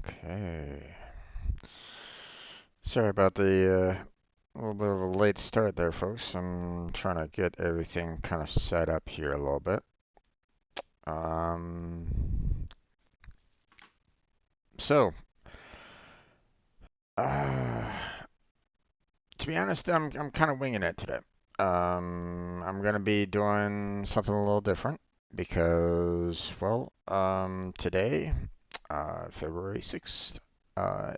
Okay. Sorry about the little bit of a late start there, folks. I'm trying to get everything kind of set up here a little bit. Um, so, uh, to be honest, I'm kind of winging it today. I'm gonna be doing something a little different because, well, today, February 6th,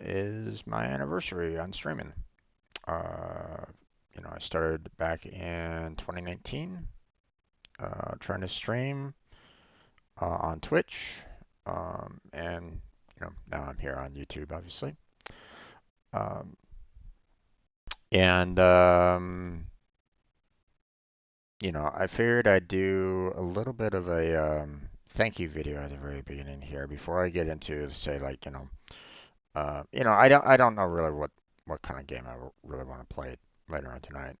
is my anniversary on streaming. Uh, I started back in 2019, trying to stream on Twitch, and now I'm here on YouTube, obviously. Um, and I figured I'd do a little bit of a thank you video at the very beginning here before I get into say like I don't know really what kind of game I really want to play later on tonight.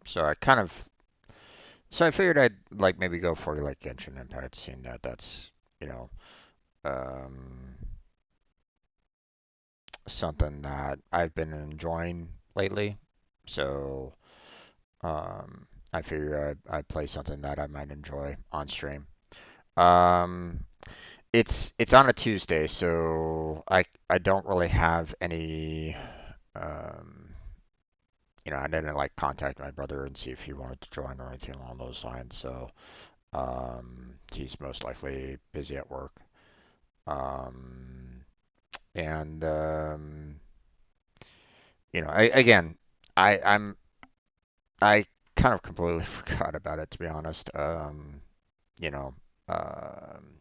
So I figured I'd like maybe go for like Genshin Impact, seeing that that's you know um, something that I've been enjoying lately. So I figure I'd play something that I might enjoy on stream. Um, it's on a Tuesday, so I don't really have any. Um, I didn't like contact my brother and see if he wanted to join or anything along those lines. So he's most likely busy at work. Um, and again, I I'm I kind of completely forgot about it, to be honest. You know, um,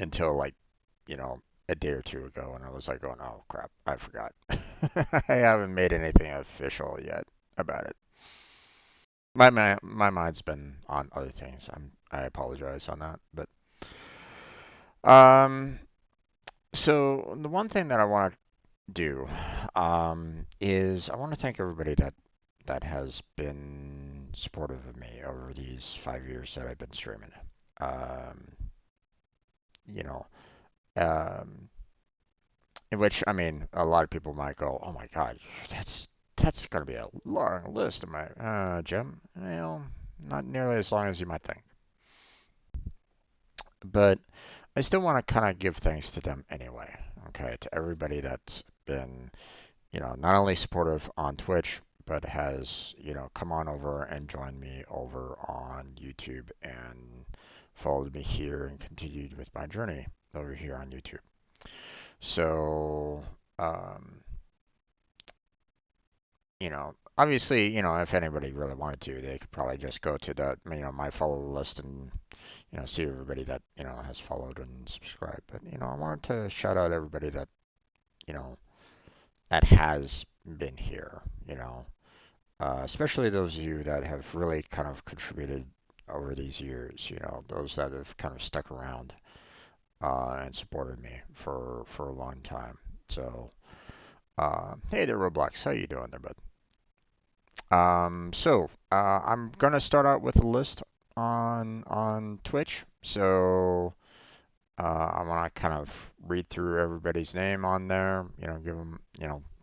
until like you know a day or two ago, and I was like, oh no, crap, I forgot. I haven't made anything official yet about it. My mind's been on other things. I apologize on that, but um, so the one thing that I want to do is I want to thank everybody that has been supportive of me over these 5 years that I've been streaming. Um, you know, um, in which I mean, a lot of people might go, "Oh my God, that's going to be a long list." Of my Jim, not nearly as long as you might think, but I still want to kind of give thanks to them anyway. Okay, to everybody that's been not only supportive on Twitch, but has, come on over and joined me over on YouTube and followed me here and continued with my journey over here on YouTube. So, um, obviously, if anybody really wanted to, they could probably just go to the, my follow list and, see everybody that, has followed and subscribed. But, I wanted to shout out everybody that, you know, that has been here, especially those of you that have really kind of contributed over these years, those that have kind of stuck around and supported me for a long time. So, hey there, Roblox, how you doing there, bud? I'm gonna start out with a list on Twitch. So, I want to kind of read through everybody's name on there, give them,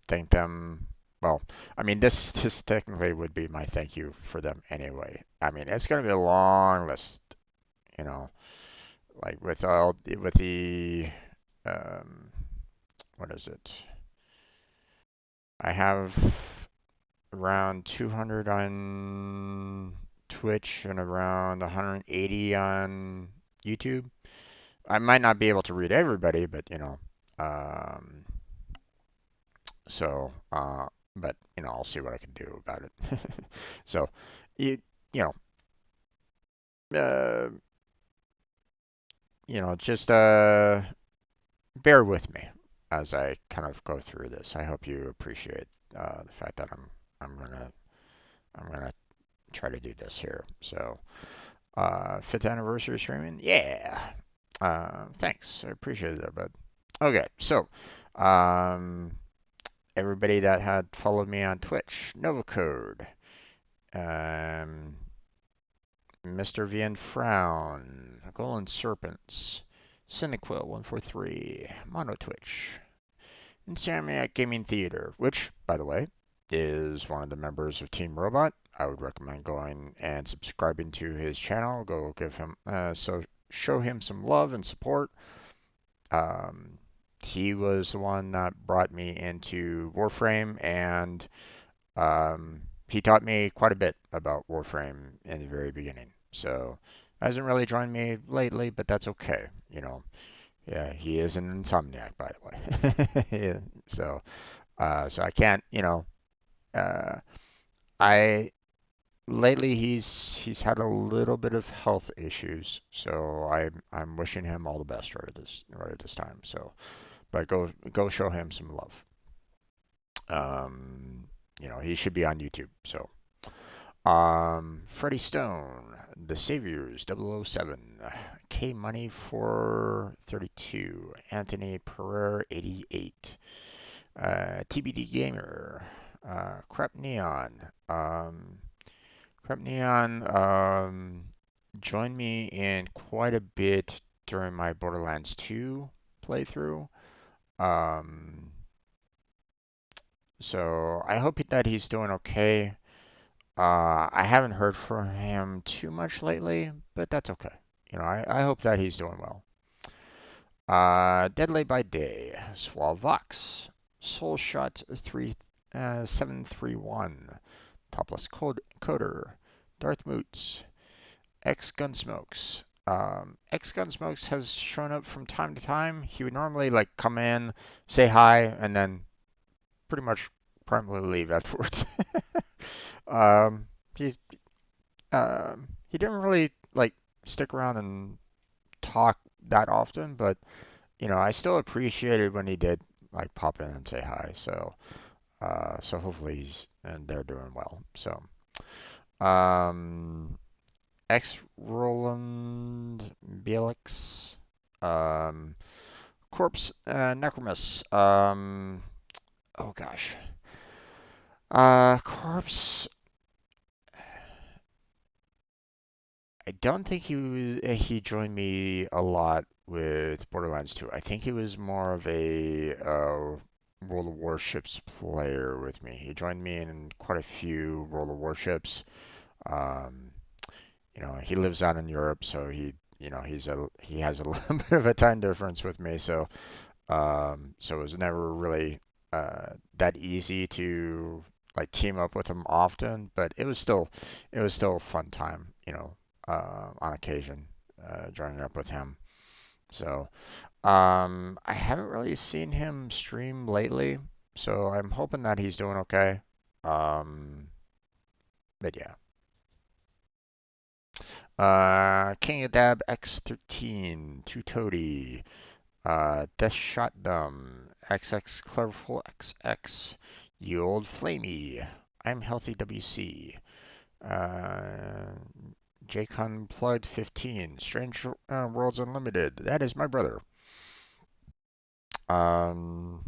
thank them. Well, I mean, this technically would be my thank you for them anyway. I mean, it's going to be a long list, you know, like with the um, what is it? I have around 200 on Twitch and around 180 on YouTube. I might not be able to read everybody, but um, So, but I'll see what I can do about it. So, you you know, just bear with me as I kind of go through this. I hope you appreciate the fact that I'm gonna I'm gonna try to do this here. So, fifth anniversary streaming, yeah. Thanks, I appreciate that, bud. Okay, so um, everybody that had followed me on Twitch, Novacode, um, Mr. Vian Frown, Golden Serpents, Cinequil143, Mono Twitch, Insomniac Gaming Theater, which, by the way, is one of the members of Team Robot. I would recommend going and subscribing to his channel. Go give him show him some love and support. He was the one that brought me into Warframe, and he taught me quite a bit about Warframe in the very beginning. So hasn't really joined me lately, but that's okay. Yeah, he is an insomniac, by the way. Yeah, so I can't, uh, I lately he's had a little bit of health issues, so I'm wishing him all the best right at this time. So, but go show him some love. Um, he should be on YouTube. So, Freddie Stone, The Saviors 007, K Money 432, Anthony Pereira 88, TBD Gamer, Crap Neon. Crap Neon joined me in quite a bit during my Borderlands 2 playthrough. Um, so I hope that he's doing okay. I haven't heard from him too much lately, but that's okay. I hope that he's doing well. Deadly by Day, Swalvox, Soulshot 731, Topless Coder, Darth Moots, X Gunsmokes. X Gunsmokes has shown up from time to time. He would normally come in, say hi, and then pretty much promptly leave afterwards. um, he's he didn't really stick around and talk that often, but I still appreciated when he did pop in and say hi. So hopefully and they're doing well. So um, X Roland Belix, Corpse Necromus. Oh gosh, Corpse. I don't think he joined me a lot with Borderlands 2. I think he was more of a World of Warships player with me. He joined me in quite a few World of Warships. Um, he lives out in Europe, so he has a little bit of a time difference with me. So it was never really that easy to team up with him often, but it was still a fun time, on occasion, joining up with him. So I haven't really seen him stream lately, so I'm hoping that he's doing okay. Um, but yeah. King of Dab X13, Two Toady, Death Shot Dumb, XX Cleverful XX, You Old Flamey, I'm Healthy WC, uh, JCon Plugged 15, Strange Worlds Unlimited. That is my brother. Um,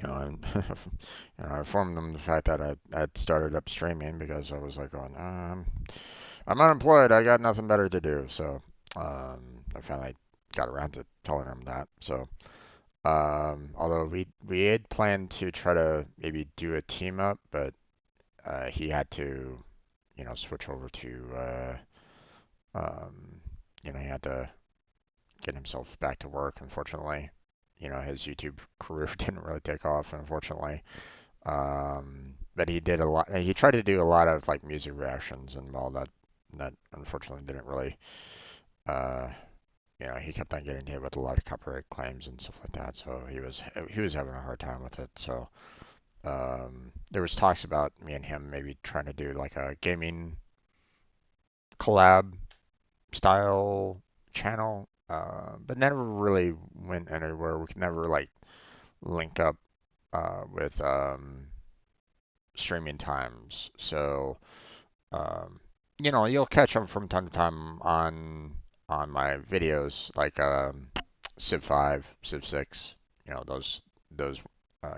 I informed them the fact that I'd started up streaming because I was going, I'm unemployed. I got nothing better to do. So I finally got around to telling him that. So although we had planned to try to maybe do a team up, but he had to, switch over to, he had to get himself back to work. Unfortunately, his YouTube career didn't really take off, unfortunately. But he did a lot. He tried to do a lot of music reactions, and all that unfortunately didn't really. Uh, he kept on getting hit with a lot of copyright claims and stuff like that. So he was having a hard time with it. So there was talks about me and him maybe trying to do a gaming collab style channel, but never really went anywhere. We could never link up with streaming times. So you'll catch them from time to time on my videos, Civ 5, Civ 6, those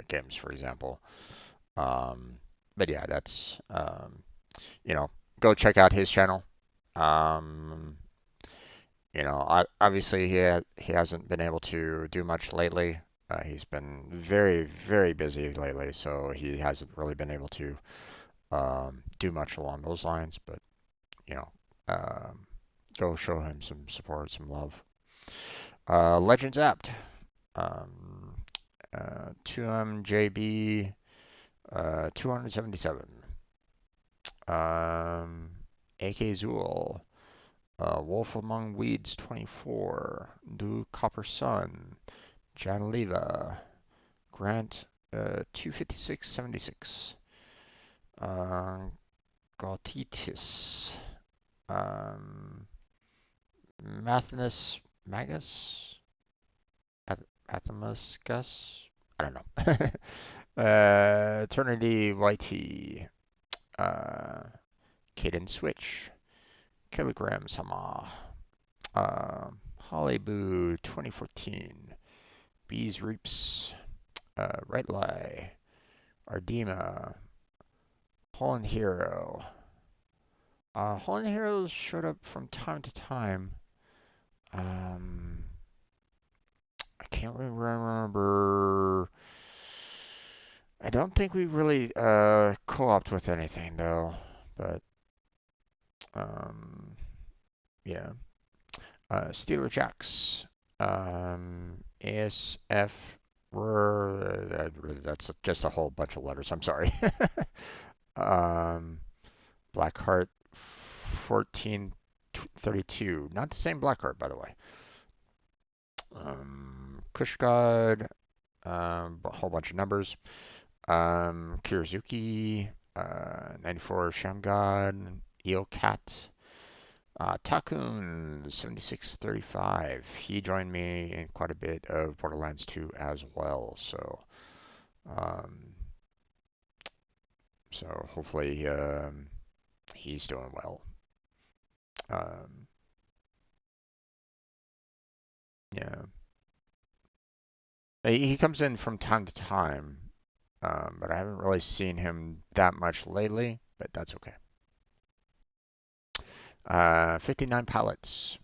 games, for example. But yeah, that's go check out his channel. Um, Obviously he hasn't been able to do much lately. He's been very, very busy lately, so he hasn't really been able to do much along those lines. But you know, um, go show him some support, some love. Legends Apt, um, 2MJB, 277. AK Zool, Wolf Among Weeds 24, Du Copper Sun, Jan Leva, Grant 25676, uh, Gautitis, um, Mathinus Magus, Athamus Gus, I don't know. Eternity YT, uh, Caden Switch, Kilogram Sama, Hollyboo 2014, Bees Reaps, Right Lie, Ardema, Holland Hero. Holland Heroes showed up from time to time. Um, I can't really remember. I don't think we really co-opted with anything though, but um, yeah. Steeler Jacks, ASF. That's just a whole bunch of letters. I'm sorry. um, Blackheart 1432. Not the same Blackheart, by the way. Kushgod, a whole bunch of numbers. Kirizuki, 94 Shamgod, Eelcat, Takun 7635. He joined me in quite a bit of Borderlands 2 as well. Um, so hopefully he's doing well. Um, yeah, he comes in from time to time, but I haven't really seen him that much lately. But that's okay. 59 pallets.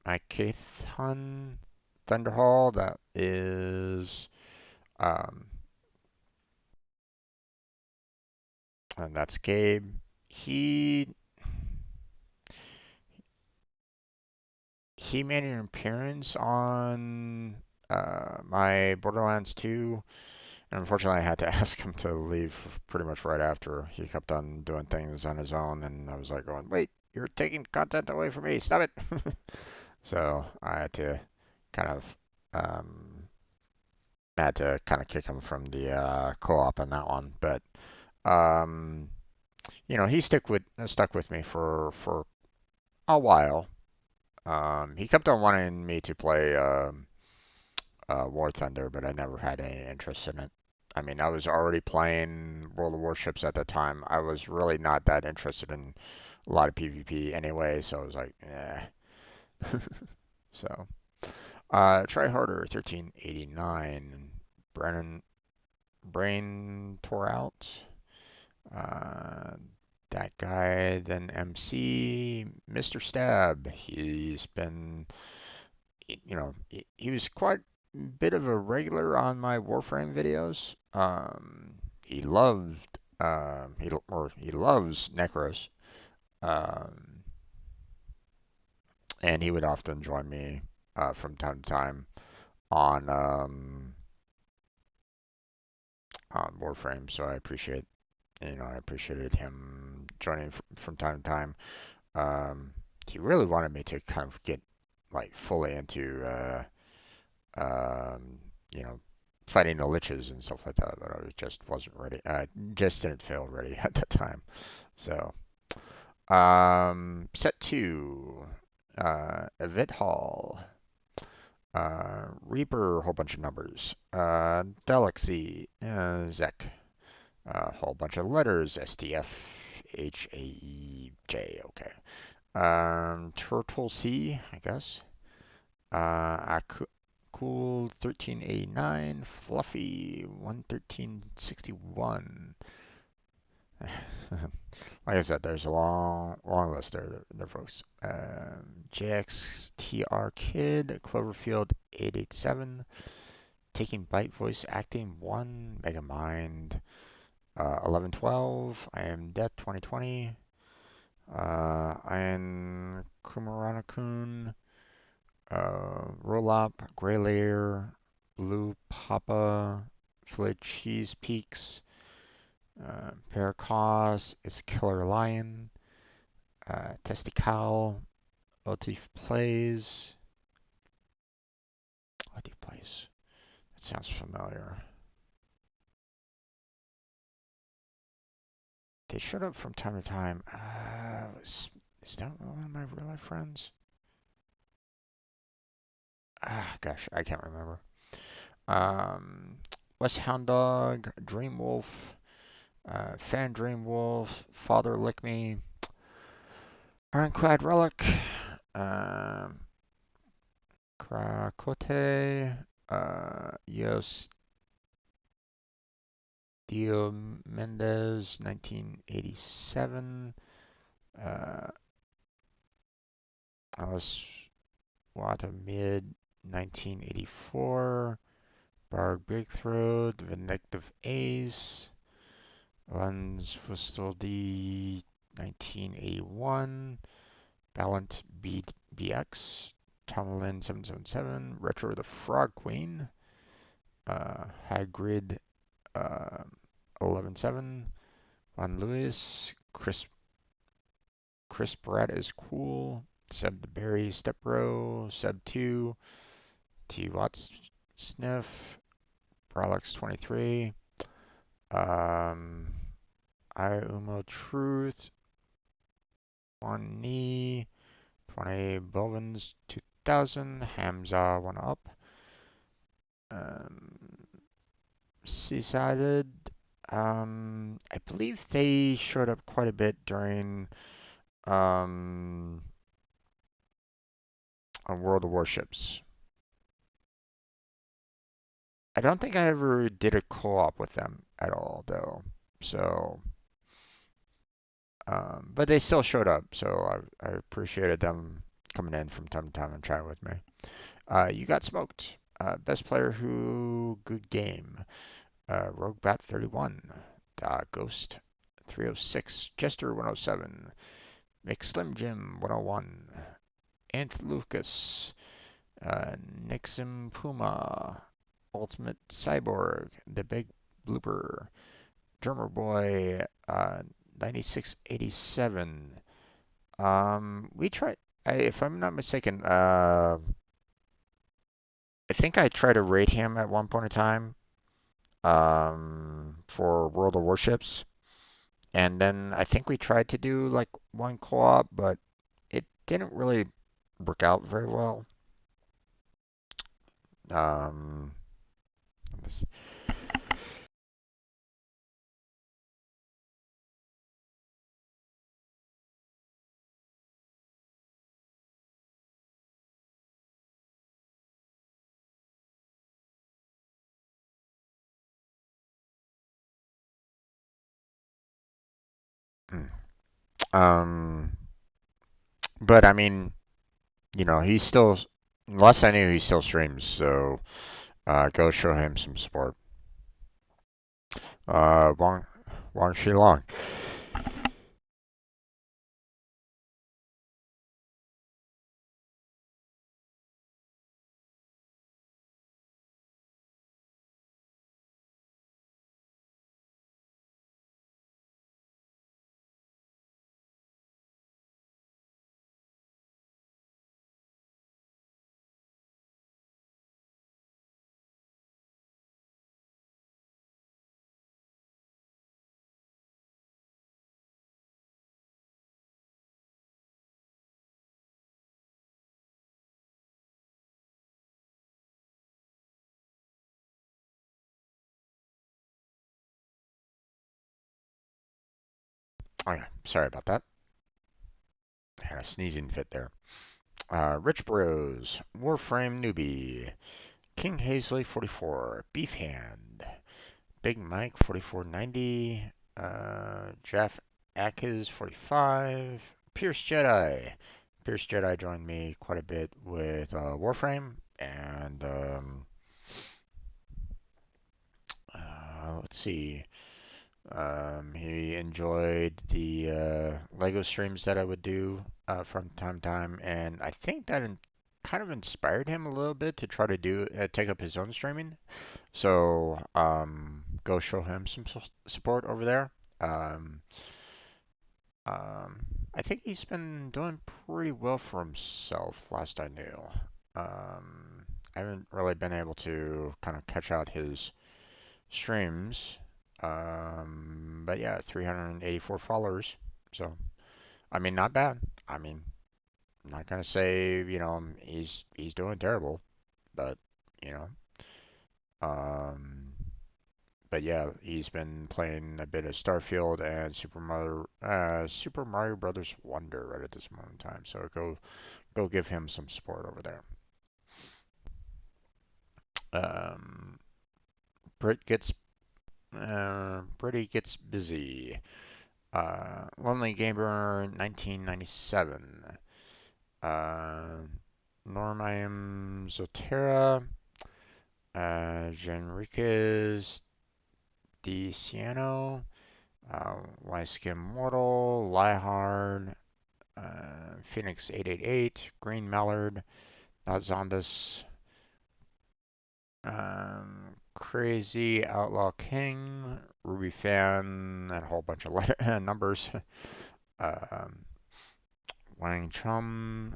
Ikeithun Thunderhall. That is um, and that's Gabe. He he made an appearance on my Borderlands 2, and unfortunately I had to ask him to leave pretty much right after. He kept on doing things on his own, and I was like going, wait, you're taking content away from me, stop it. So I um, had to kind of kick him from the co-op on that one. But um, he stuck with me for a while. He kept on wanting me to play War Thunder, but I never had any interest in it. I mean, I was already playing World of Warships at the time. I was really not that interested in a lot of PvP anyway, so I was like, eh. So, Try Harder 1389. Brennan Brain tore out. Uh, that guy, then MC, Mr. Stab. He's been, he was quite a bit of a regular on my Warframe videos. He loves Necros. Um, and he would often join me from time to time on Warframe. So I appreciated him joining from time to time. He really wanted me to kind of get like fully into um, you know, fighting the liches and stuff like that, but I just wasn't ready. I just didn't feel ready at that time. So, set two, Event Hall, Reaper, a whole bunch of numbers, Galaxy, Zek, a whole bunch of letters, STF, HAEJ, okay. Turtle C, I guess. Cool 1389, Fluffy 11361, Like I said, there's a long list there, folks. JXTR Kid, Cloverfield 887, Taking Bite Voice Acting 1, Megamind 1112, I Am Death 2020, I Am Kumaranakun, Roll Up, Gray Layer, Blue Papa, Filet Cheese Peaks, Paracos is Killer Lion, Testical, Otif Plays. Otif Plays. That sounds familiar. They showed up from time to time. Is that one of my real life friends? Gosh, I can't remember. Um, West Hound Dog, Dream Wolf, Fan Dream Wolf, Father Lick Me, Ironclad Relic, um, Krakote, Yos Dio Mendez, 1987, uh, Alice Wata Mid, 1984, Barg Breakthrough, The Vindictive Ace, Lens Fustel D, 1981, Ballant BX, Tomlin 777, Retro the Frog Queen, Hagrid 11.7, Juan Lewis, Chris Brett is cool, Seb the Berry, Step Bro, Seb 2, T Watts Sniff, Bralex 23, I Umo Truth, One Knee, 20 Bovins 2000, Hamza 1 Up, um, Seasided. I believe they showed up quite a bit during um, on World of Warships. I don't think I ever did a co-op with them at all, though. So, but they still showed up, so I appreciated them coming in from time to time and chatting with me. You got smoked. Best player who good game. Rogue Bat 31, Ghost 306, Jester 107, McSlim Jim 101, Anth Lucas, Nixon Puma, Ultimate Cyborg, The Big Blooper, Drummer Boy 9687. We tried, if I'm not mistaken, I think I tried to rate him at one point in time for World of Warships. And then I think we tried to do like one co-op, but it didn't really work out very well. Um, this, hmm. um, but I mean, he's still, last I knew, he still streams, so go show him some support. Wang Shilong. Oh yeah, sorry about that. I had a sneezing fit there. Rich Bros, Warframe Newbie, King Hazley 44, Beef Hand, Big Mike 4490, Jeff Ackes 45. Pierce Jedi. Pierce Jedi joined me quite a bit with Warframe, and let's see. He enjoyed the Lego streams that I would do from time to time, and I think that kind of inspired him a little bit to try to take up his own streaming. So go show him some support over there. Um, um, I think he's been doing pretty well for himself, last I knew. I haven't really been able to kind of catch out his streams. But yeah, 384 followers. So, I mean, not bad. I mean, I'm not gonna say, he's doing terrible, but you know, um, but yeah, he's been playing a bit of Starfield and Super Mario Brothers Wonder right at this moment in time. So go give him some support over there. Um, Brit gets Britty gets busy. Lonely Gamer 1997. Uh, Normium Zotera. Genriquez Di Ciano. Lyskim Mortal. Liehard. Phoenix 888. Green Mallard. Nazondus. Crazy Outlaw King. Ruby Fan. And a whole bunch of numbers. um, Wang Chum,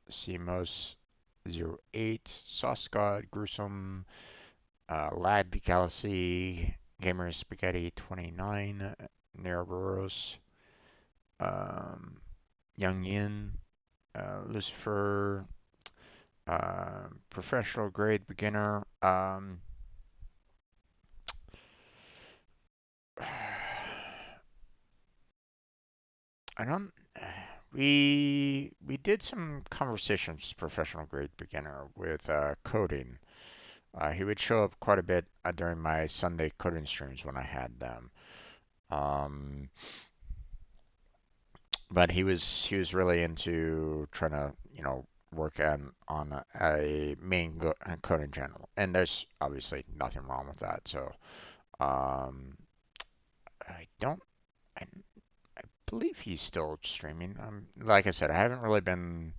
CMOS08, Sauce God, Gruesome, Lad Galaxy, Gamer Spaghetti 29, Neroboros, um, Young Yin, Lucifer, Professional Grade Beginner. I don't. We did some conversations, professional grade beginner, with coding. He would show up quite a bit during my Sunday coding streams when I had them. Um, but he was really into trying to work on a main coding channel, and there's obviously nothing wrong with that. So um, I don't. I believe he's still streaming. Like I said, I haven't really been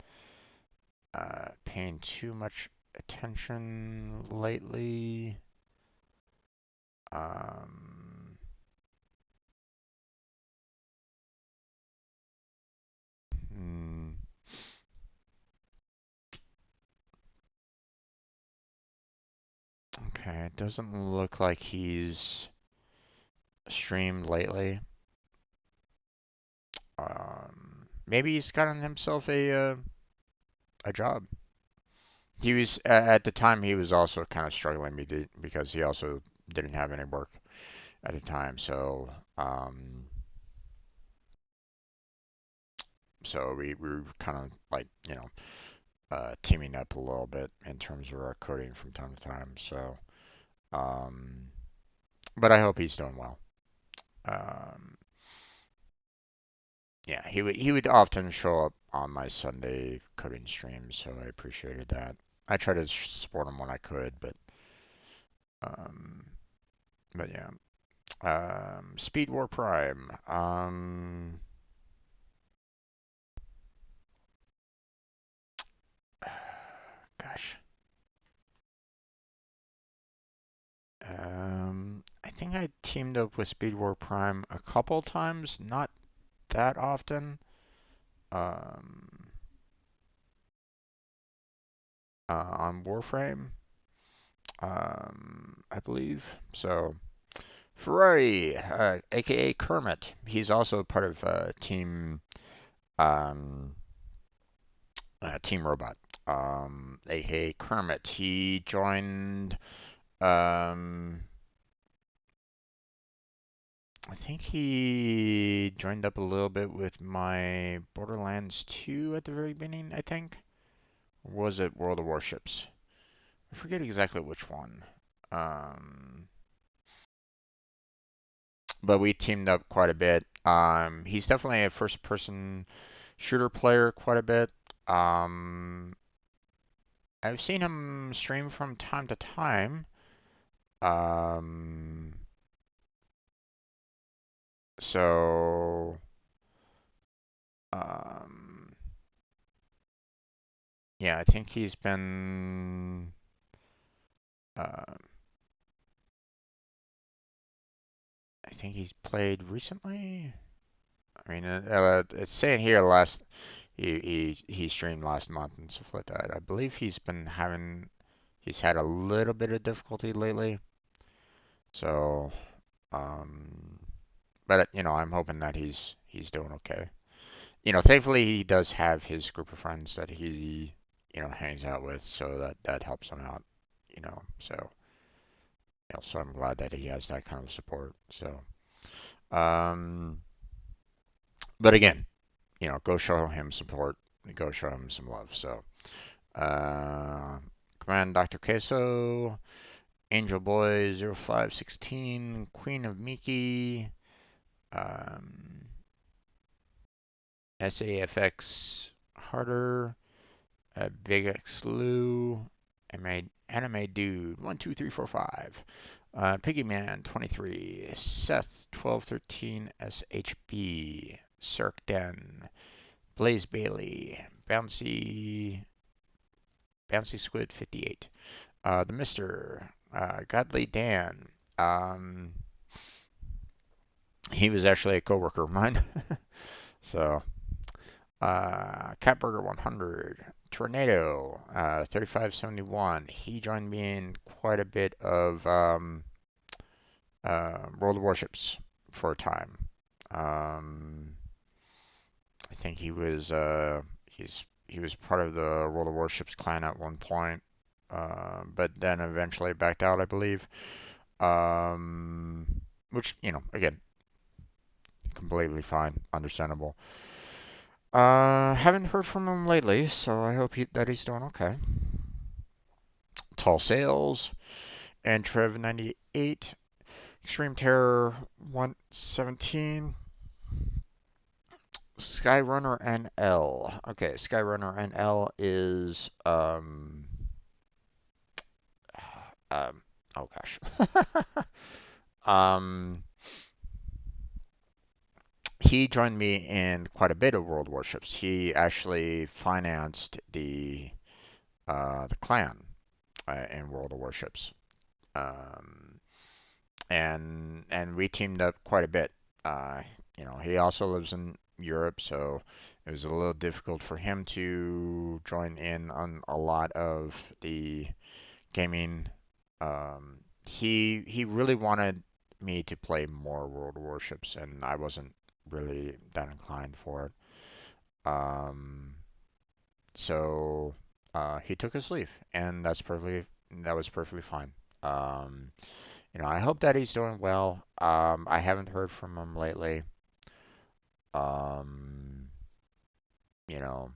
paying too much attention lately. Um, hmm, okay, it doesn't look like he's streamed lately. Maybe he's gotten himself a job. He was at the time he was also kind of struggling because he also didn't have any work at the time. So we were kind of like teaming up a little bit in terms of our coding from time to time. So, um, but I hope he's doing well. Um, yeah, he would often show up on my Sunday coding streams, so I appreciated that. I tried to support him when I could, um, but yeah. Speed War Prime. Gosh. I think I teamed up with Speed War Prime a couple times, not that often. Um, on Warframe, I believe. So Ferrari, aka Kermit, he's also part of um, Team Robot, aka Kermit. He joined. Um, I think he joined up a little bit with my Borderlands 2 at the very beginning. I think, or was it World of Warships? I forget exactly which one. Um, but we teamed up quite a bit. He's definitely a first-person shooter player quite a bit. Um, I've seen him stream from time to time. Um, so, um, yeah, I think he's been, uh, I think he's played recently. I mean, it's saying here he streamed last month and stuff like that. I believe he's had a little bit of difficulty lately. So, um, but I'm hoping that he's doing okay. Thankfully he does have his group of friends that he hangs out with, so that helps him out. So so I'm glad that he has that kind of support. So, um, but again, go show him support, go show him some love. So, uh, Command Dr. Queso, Angel Boy 0516, Queen of Miki, um, SAFX Harder, Big X Lou, Anime Dude 12345, Piggyman 23, Seth 1213 SHB, Cirque Den, Blaze Bailey, Bouncy Squid 58, the Mister, Godly Dan. Um, he was actually a coworker of mine. So, Catburger 100, Tornado 3571. He joined me in quite a bit of World of Warships for a time. Um, I think he was part of the World of Warships clan at one point, but then eventually backed out, I believe. Which again, completely fine, understandable. Haven't heard from him lately, so I hope that he's doing okay. Tall Sales and Trev 98, Extreme Terror 117, Skyrunner NL. Okay, Skyrunner NL is um oh gosh. um he joined me in quite a bit of World Warships. He actually financed the clan in World of Warships. Um and we teamed up quite a bit. He also lives in Europe, so it was a little difficult for him to join in on a lot of the gaming. He really wanted me to play more World of Warships, and I wasn't really that inclined for it. So he took his leave, and that was perfectly fine. Um, I hope that he's doing well. I haven't heard from him lately. Um, you know,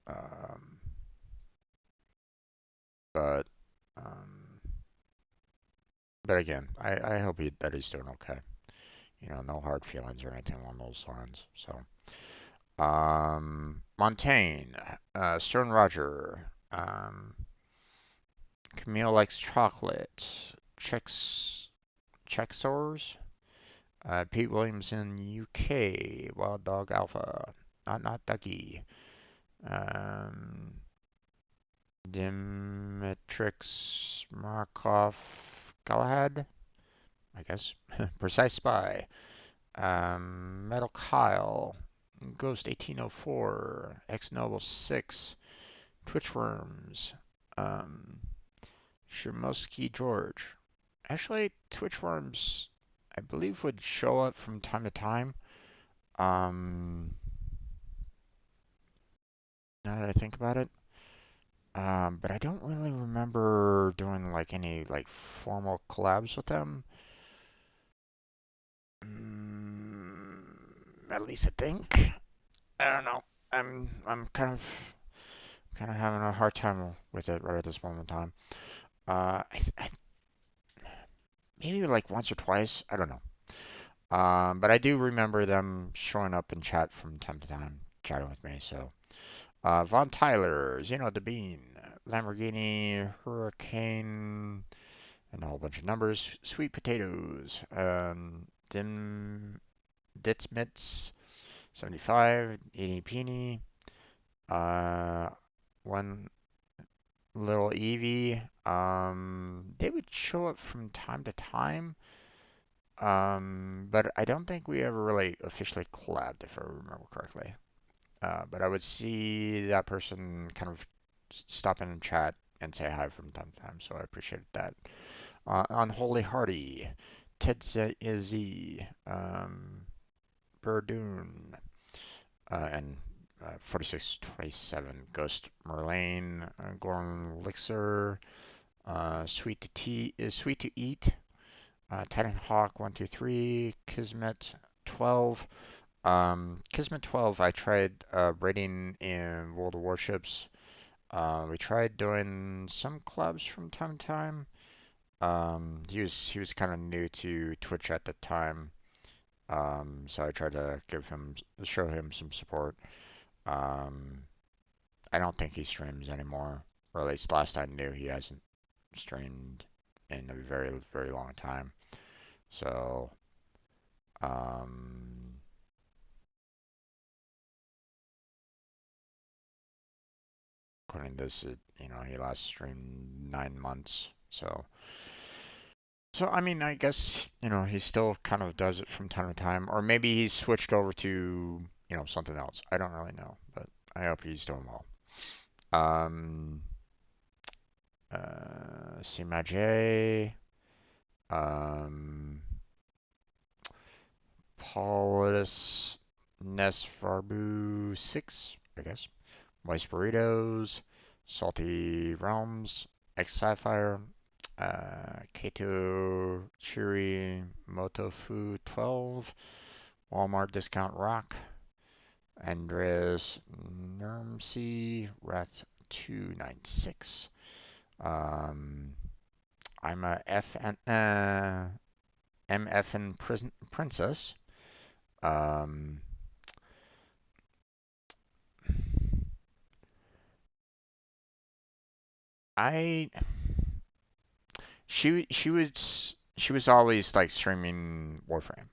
um, but um, but again, I hope that he's doing okay. No hard feelings or anything along those lines. So, Montaigne, Stern Roger, Camille likes chocolate, Chexors, Pete Williams in UK, Wild Dog Alpha, not Ducky, um, Dimitrix Markov Galahad, I guess, Precise Spy, Metal Kyle, Ghost 1804, X Noble 6, Twitchworms, um, Shimoski George. Actually, Twitchworms, I believe, would show up from time to time. Um, Now that I think about it. But I don't really remember doing like any like formal collabs with them. At least I think. I don't know. I'm kind of having a hard time with it right at this moment in time. I maybe like once or twice. I don't know. But I do remember them showing up in chat from time to time, chatting with me. So, Von Tyler, Zeno the Bean, Lamborghini, Hurricane, and a whole bunch of numbers. Sweet Potatoes, Dim Ditzmits, 75, Eeny Peeny, uh, one little Evie. They would show up from time to time. But I don't think we ever really officially collabed, if I remember correctly. But I would see that person kind of stop in and chat and say hi from time to time, so I appreciated that. Unholy Hardy, Ted Z, Burdoon, and 4627, Ghost Merlane, Gorn Elixir, Sweet to Eat, Titan Hawk 123, Kismet 12. Kismet 12, I tried raiding in World of Warships. We tried doing some clubs from time to time. He was kind of new to Twitch at the time, so I tried to show him some support. Um, I don't think he streams anymore, or at least last I knew he hasn't streamed in a very very long time. So, um, according to this, he last streamed 9 months. So I mean, I guess he still kind of does it from time to time, or maybe he's switched over to something else. I don't really know, but I hope he's doing well. Um, Sima J, um, Paulus Nesfarbu 6, I guess. Moist Burritos, Salty Realms, X Sapphire, Kato Chiri Motofu 12, Walmart Discount Rock, Andres Nermsi Wrath 296. Um, I'm a MFN Princess. Um, I she was always like streaming Warframe,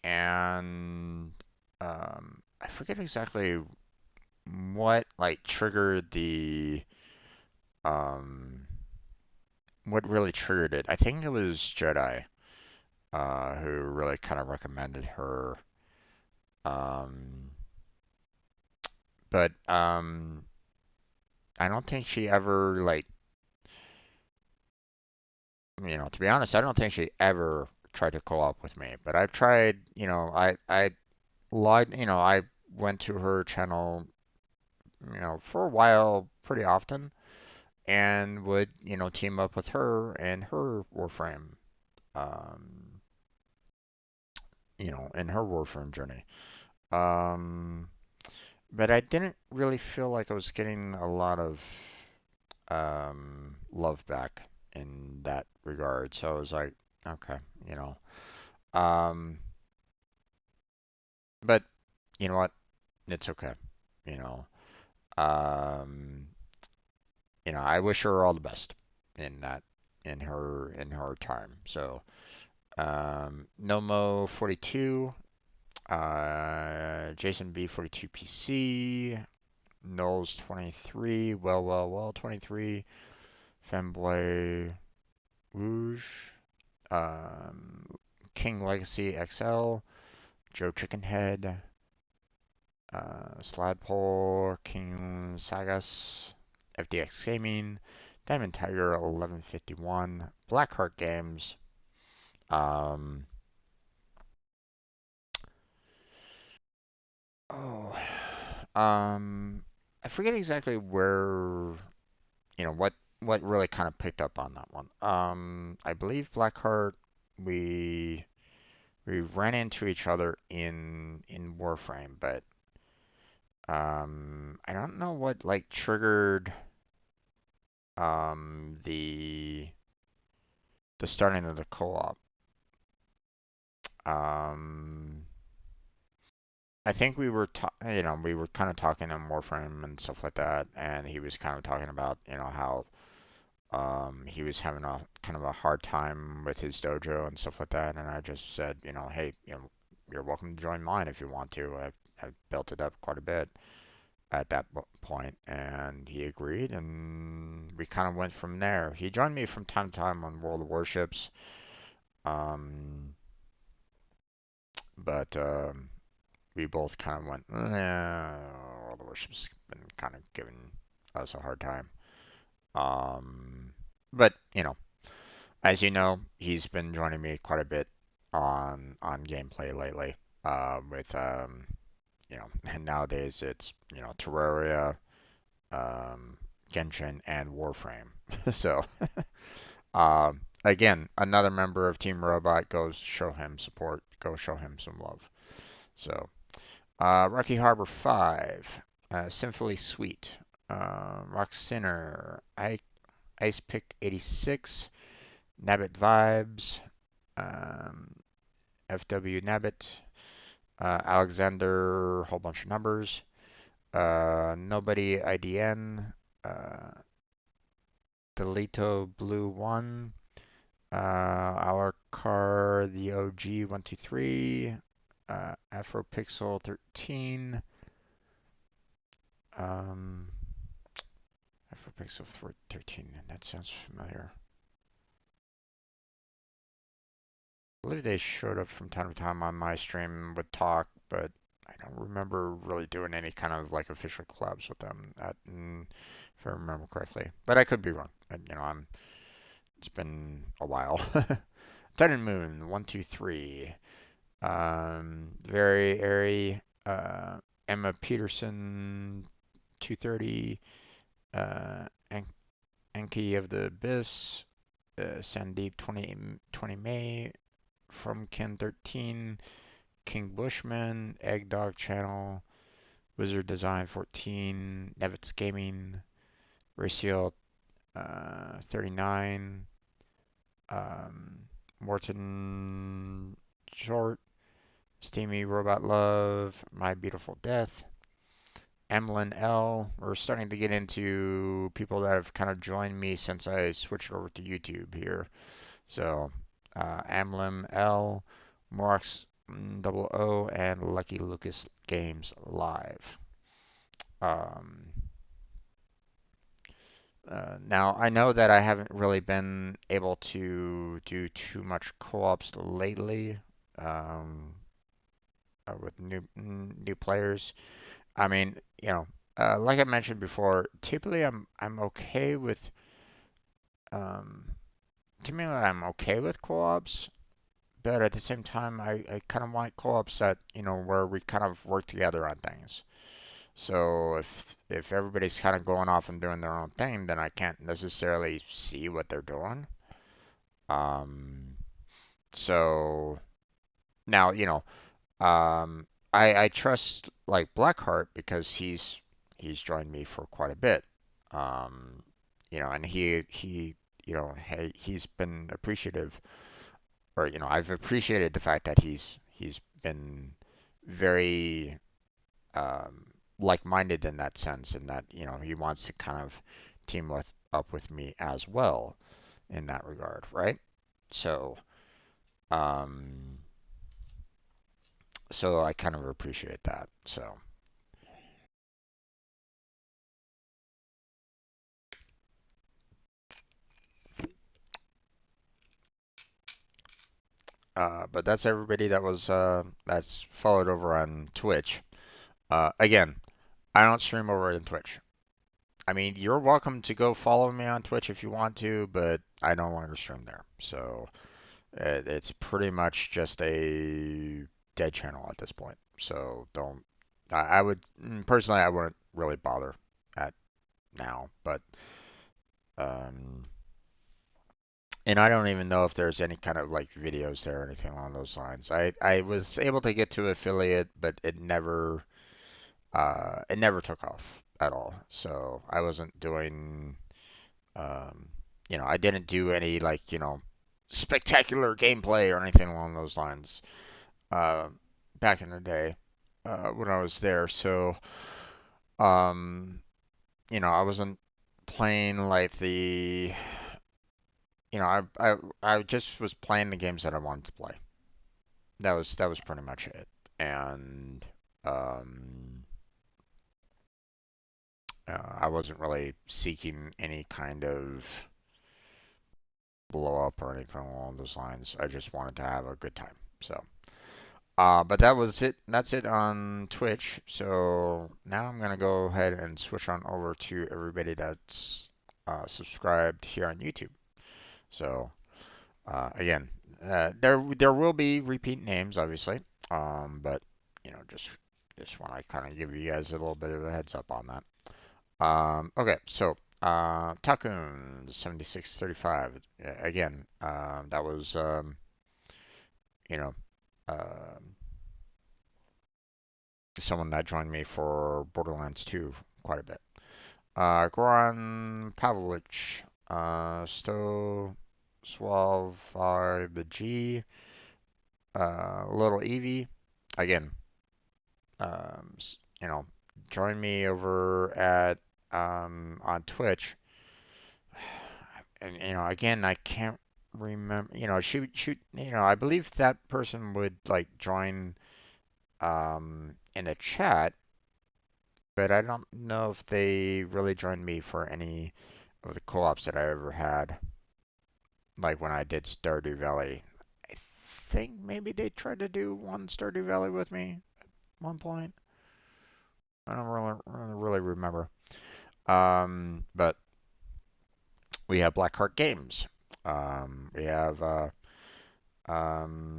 and I forget exactly what like triggered the um what really triggered it. I think it was Jedi who really kind of recommended her. Um, but I don't think she ever like to be honest, I don't think she ever tried to co-op with me. But I've tried. I logged. I went to her channel. For a while, pretty often, and would team up with her and her Warframe. Um, in her Warframe journey. Um, but I didn't really feel like I was getting a lot of love back in that regard. So I was like, okay, you know. Um, but you know what? It's okay. You know. Um, I wish her all the best in that in her time. So, Nomo 42, Jason B 42 PC, Knowles 23, well 23, Femboy Rouge, um, King Legacy XL, Joe Chickenhead, Sladpole, King Sagas, FDX Gaming, Diamond Tiger 1151, Blackheart Games, um, oh, I forget exactly where, what really kind of picked up on that one. I believe Blackheart, we we ran into each other in Warframe, but I don't know what like triggered the the starting of the co-op. Um, I think we were, we were kind of talking on Warframe and stuff like that, and he was kind of talking about, how he was having a kind of a hard time with his dojo and stuff like that, and I just said, hey, you're welcome to join mine if you want to. I've built it up quite a bit at that point, and he agreed, and we kind of went from there. He joined me from time to time on World of Warships, um, but we both kind of went, World of Warships been kind of giving us a hard time. Um, but as you know, he's been joining me quite a bit on gameplay lately. With and nowadays it's Terraria, um, Genshin, and Warframe. So again, another member of Team Robot. Go show him support. Go show him some love. So Rocky Harbor 5, Sinfully Sweet, Rock Sinner, Ice Pick 86, Nabbit Vibes, um, FW Nabbit, Alexander, whole bunch of numbers, Nobody IDN, Delito Blue 1, Our Car the OG 123, Afropixel 13, um, Afropixel 13, that sounds familiar. I believe they showed up from time to time on my stream and would talk, but I don't remember really doing any kind of like official collabs with them. If I remember correctly, but I could be wrong. It's been a while. Sun and Moon 123. Very airy. Emma Peterson 230. Enki of the Abyss. Sandeep 20 May. From Ken 13. King Bushman, Eggdog Channel, Wizard Design 14, Nevitz Gaming, Ratio 39, um, Morton Short, Steamy Robot Love, My Beautiful Death, Emlyn L. We're starting to get into people that have kind of joined me since I switched over to YouTube here. So, Amlim L, Morx Double O, and Lucky Lucas Games Live. Um, now, I know that I haven't really been able to do too much co-ops lately um, with new players. I mean, like I mentioned before, typically I'm okay with um, typically I'm okay with co-ops, but at the same time, I kind of want co-ops that where we kind of work together on things. So if everybody's kind of going off and doing their own thing, then I can't necessarily see what they're doing. Um, so now I trust like Blackheart because he's joined me for quite a bit. Um, and he hey, he's been appreciative, or I've appreciated the fact that he's been very um, like-minded in that sense, and that he wants to kind of team up with me as well in that regard, right? So, um, so I kind of appreciate that. So, but that's everybody that's followed over on Twitch. Again, I don't stream over on Twitch. I mean, you're welcome to go follow me on Twitch if you want to, but I don't longer stream there. So it's pretty much just a dead channel at this point. So don't. I would personally, I wouldn't really bother at now, but um, and I don't even know if there's any kind of like videos there or anything along those lines. I was able to get to affiliate, but it never took off at all. So I wasn't doing I didn't do any like spectacular gameplay or anything along those lines uh, back in the day when I was there. So, um, I wasn't playing like I just was playing the games that I wanted to play. That was pretty much it. And um, I wasn't really seeking any kind of blow up or anything along those lines. I just wanted to have a good time. So, but that was it. That's it on Twitch. So now I'm gonna go ahead and switch on over to everybody that's subscribed here on YouTube. So again, there will be repeat names, obviously. But just want to kind of give you guys a little bit of a heads up on that. Okay, so Takun 7635 again. That was you know um someone that joined me for Borderlands 2 quite a bit. Goran Pavlovich, Sto Suave the G, Little Evie, again, um, you know, join me over at on Twitch, and again, I can't remember. I believe that person would like join in a chat, but I don't know if they really joined me for any of the co-ops that I ever had. Like when I did Stardew Valley, I think maybe they tried to do one Stardew Valley with me at one point. I don't really remember. But we have Blackheart Games. We have Ela.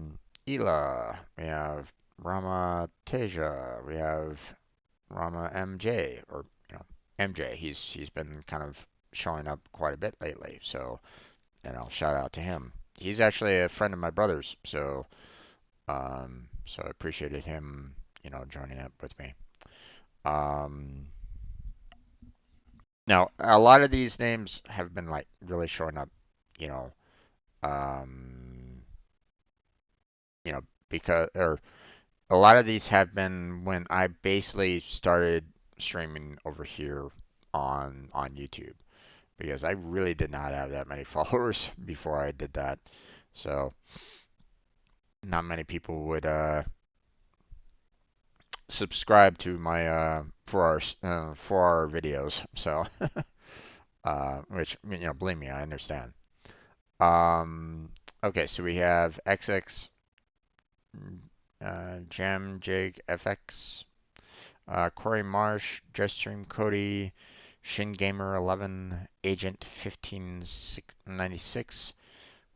We have Rama Teja. We have Rama MJ, or MJ. He's been kind of showing up quite a bit lately. So shout out to him. He's actually a friend of my brother's. So I appreciated him joining up with me. Um, Now, a lot of these names have been like really showing up, you know, um, because or a lot of these have been when I basically started streaming over here on YouTube because I really did not have that many followers before I did that. So, not many people would subscribe to my for our videos. So, which believe me, I understand. Um, okay, so we have XX, Jam Jig FX, Corey Marsh, Jetstream Cody, Shin Gamer 11, Agent 1596,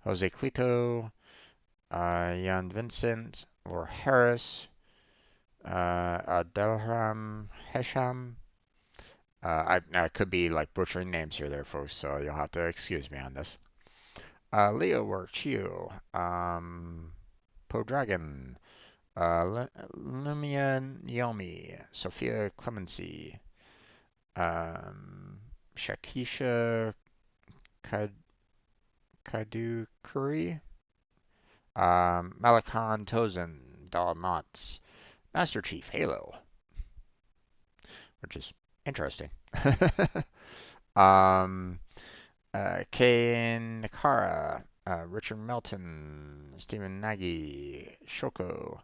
Jose Clito, Jan Vincent, Laura Harris, Adelham Hesham. I could be like butchering names here, there, folks, so you'll have to excuse me on this. Leo Worchio, Po Dragon, Lumia Yomi, Sophia Clemency, Shakisha Kadukuri, Malakan Tozen, Dalmats, Master Chief Halo, which is interesting. um, Kane Nakara, Richard Melton, Stephen Nagy, Shoko,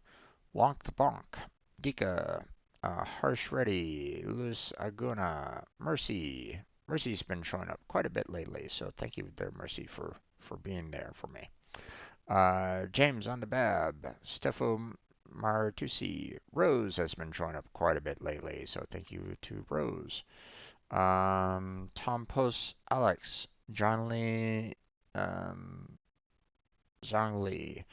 Wonk the Bonk, Dika, Harsh Reddy, Luz Aguna, Mercy. Mercy's been showing up quite a bit lately, so thank you there, Mercy, for being there for me. James on the Bab, Stefo Martusi, Rose has been showing up quite a bit lately, so thank you to Rose. Tom Post, Alex, John Lee, Zhang Li.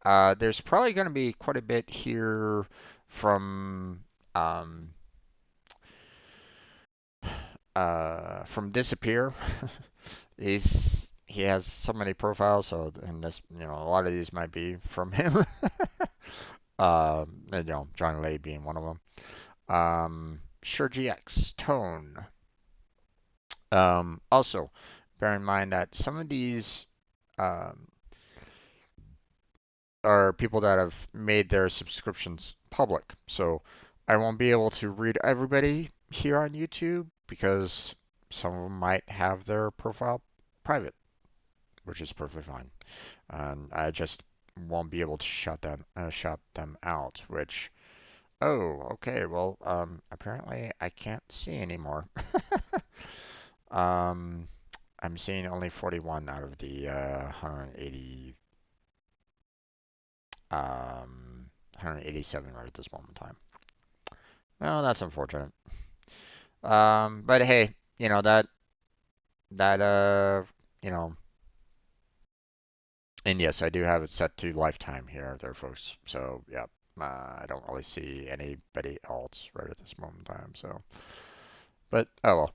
There's probably going to be quite a bit here from um, Disappear. He has so many profiles, so and this a lot of these might be from him. John Lay being one of them. Sure GX Tone. Also, bear in mind that some of these um, are people that have made their subscriptions public. So I won't be able to read everybody here on YouTube because some of them might have their profile private, which is perfectly fine. And I just won't be able to shut them out, which oh, okay. Well, apparently I can't see anymore. Um, I'm seeing only 41 out of the 180, 187 right at this moment in time. Well, that's unfortunate. But hey, that you know, and yes, I do have it set to lifetime here, there, folks. So yeah, I don't really see anybody else right at this moment in time. So, but oh well,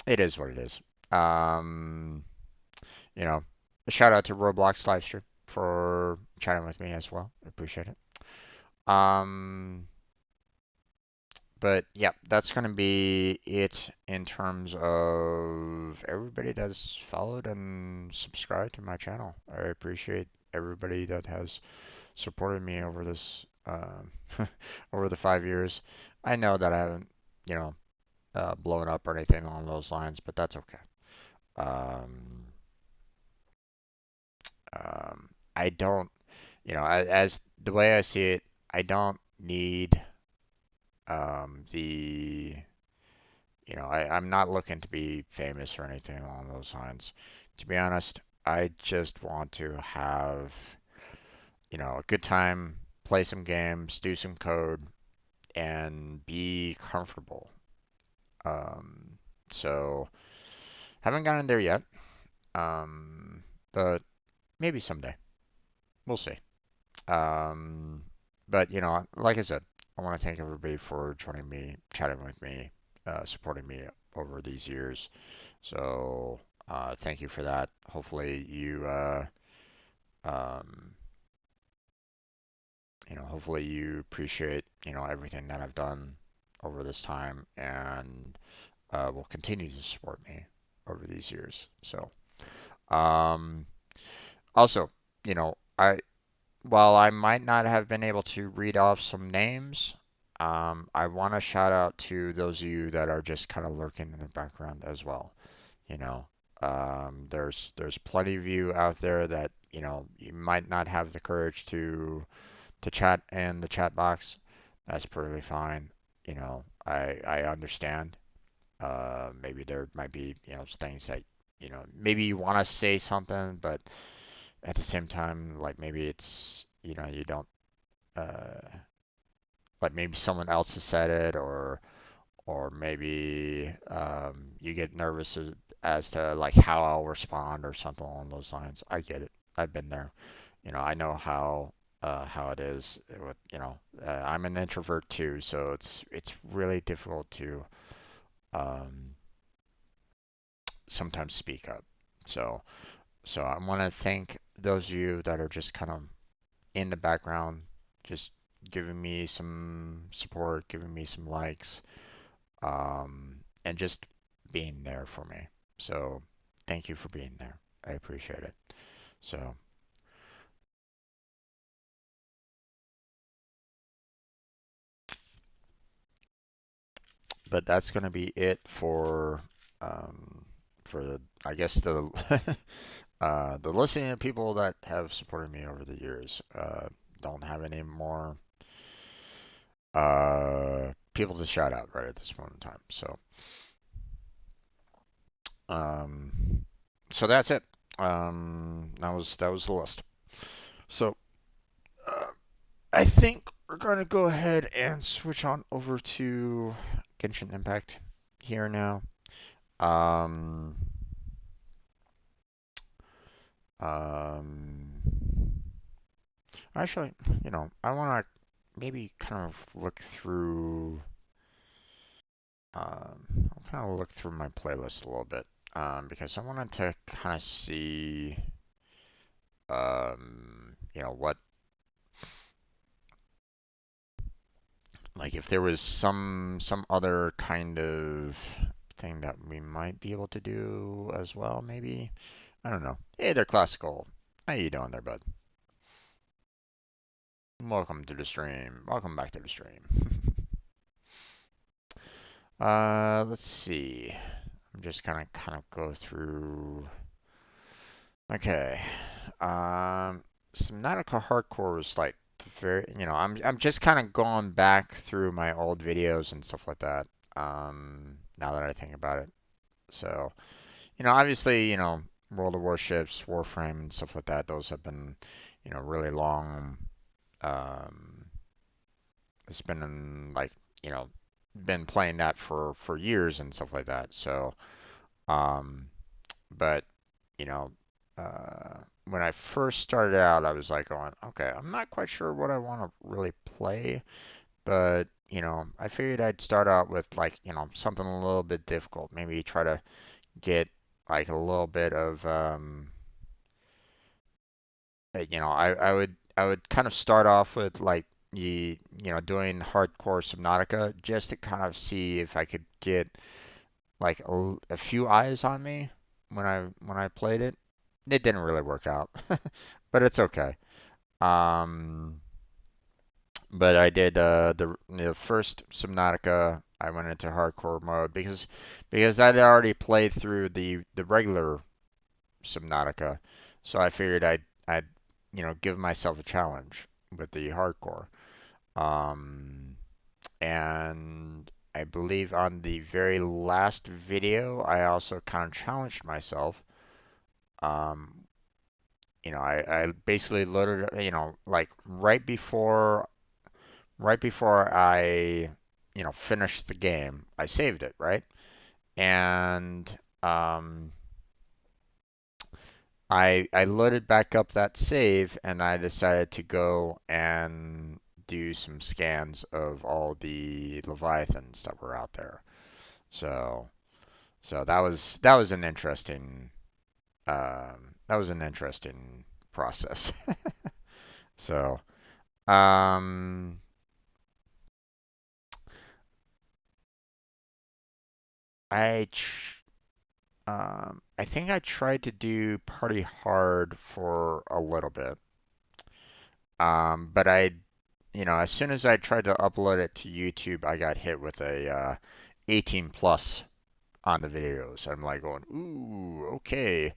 it is what it is. Um, you know, a shout out to Roblox Livestream for chatting with me as well. I appreciate it. Um, but yeah, that's gonna be it in terms of everybody that's followed and subscribed to my channel. I appreciate everybody that has supported me over this over the 5 years. I know that I haven't, you know, blown up or anything along those lines, but that's okay. Um, I don't, as the way I see it, I don't need the, I'm not looking to be famous or anything along those lines. To be honest, I just want to have, a good time, play some games, do some code, and be comfortable. Um, so haven't gotten there yet, but maybe someday. We'll see. Um, but like I said, I want to thank everybody for joining me, chatting with me, supporting me over these years. So thank you for that. Um, hopefully you appreciate, everything that I've done over this time, and will continue to support me over these years. So, um, also, I while I might not have been able to read off some names, I want to shout out to those of you that are just kind of lurking in the background as well. You know, there's plenty of you out there that you might not have the courage to chat in the chat box. That's perfectly fine. I understand. Maybe there might be things that maybe you want to say something, but at the same time, like maybe it's you don't uh, like maybe someone else has said it, or maybe you get nervous as to like how I'll respond or something along those lines. I get it. I've been there. I know how it is with I'm an introvert too, so it's really difficult to um, sometimes speak up. So I want to thank those of you that are just kind of in the background, just giving me some support, giving me some likes, and just being there for me. So thank you for being there. I appreciate it. So, but that's gonna be it um, for I guess the listening of people that have supported me over the years. Don't have any more people to shout out right at this moment in time. Um, so that's it. That was the list. So uh, I think we're gonna go ahead and switch on over to Genshin Impact here now. Um, um, Actually, I want to maybe kind of look through. I'll kind of look through my playlist a little bit because I wanted to kind of see, what like if there was some other kind of thing that we might be able to do as well. Maybe I don't know. Hey, they're classical. How you doing there, bud? Welcome to the stream. Welcome back to the stream. Let's see. I'm just gonna kind of go through. Okay. Um, Subnautica Hardcore was like very, I'm just kind of going back through my old videos and stuff like that. Now that I think about it. So, obviously, World of Warships, Warframe, and stuff like that. Those have been, really long. Um, it's been like, you know, been playing that for years and stuff like that. So, um, but you know, uh, when I first started out, I was like going, okay, I'm not quite sure what I want to really play, but I figured I'd start out with like, something a little bit difficult. Maybe try to get like a little bit of, I would kind of start off with like doing hardcore Subnautica just to kind of see if I could get like a few eyes on me when I played it. It didn't really work out, but it's okay. Um, but I did the first Subnautica. I went into hardcore mode because I'd already played through the regular Subnautica, so I figured I'd give myself a challenge with the hardcore. Um, and I believe on the very last video, I also kind of challenged myself. Um, I basically loaded, like right before I, finished the game, I saved it, right? And um, I loaded back up that save and I decided to go and do some scans of all the Leviathans that were out there. So that was an interesting process. So um I I think I tried to do Party Hard for a little bit. But as soon as I tried to upload it to YouTube, I got hit with a 18 plus on the videos. I'm like going, ooh, okay.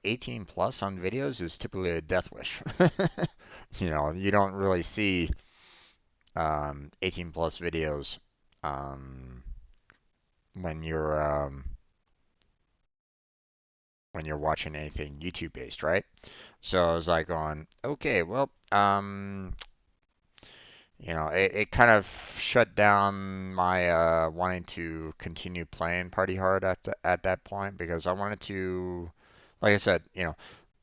18 plus on videos is typically a death wish. You don't really see 18 plus videos um, when you're watching anything YouTube based, right? So I was like going, okay, well, it kind of shut down my wanting to continue playing Party Hard at that point because I wanted to, like I said,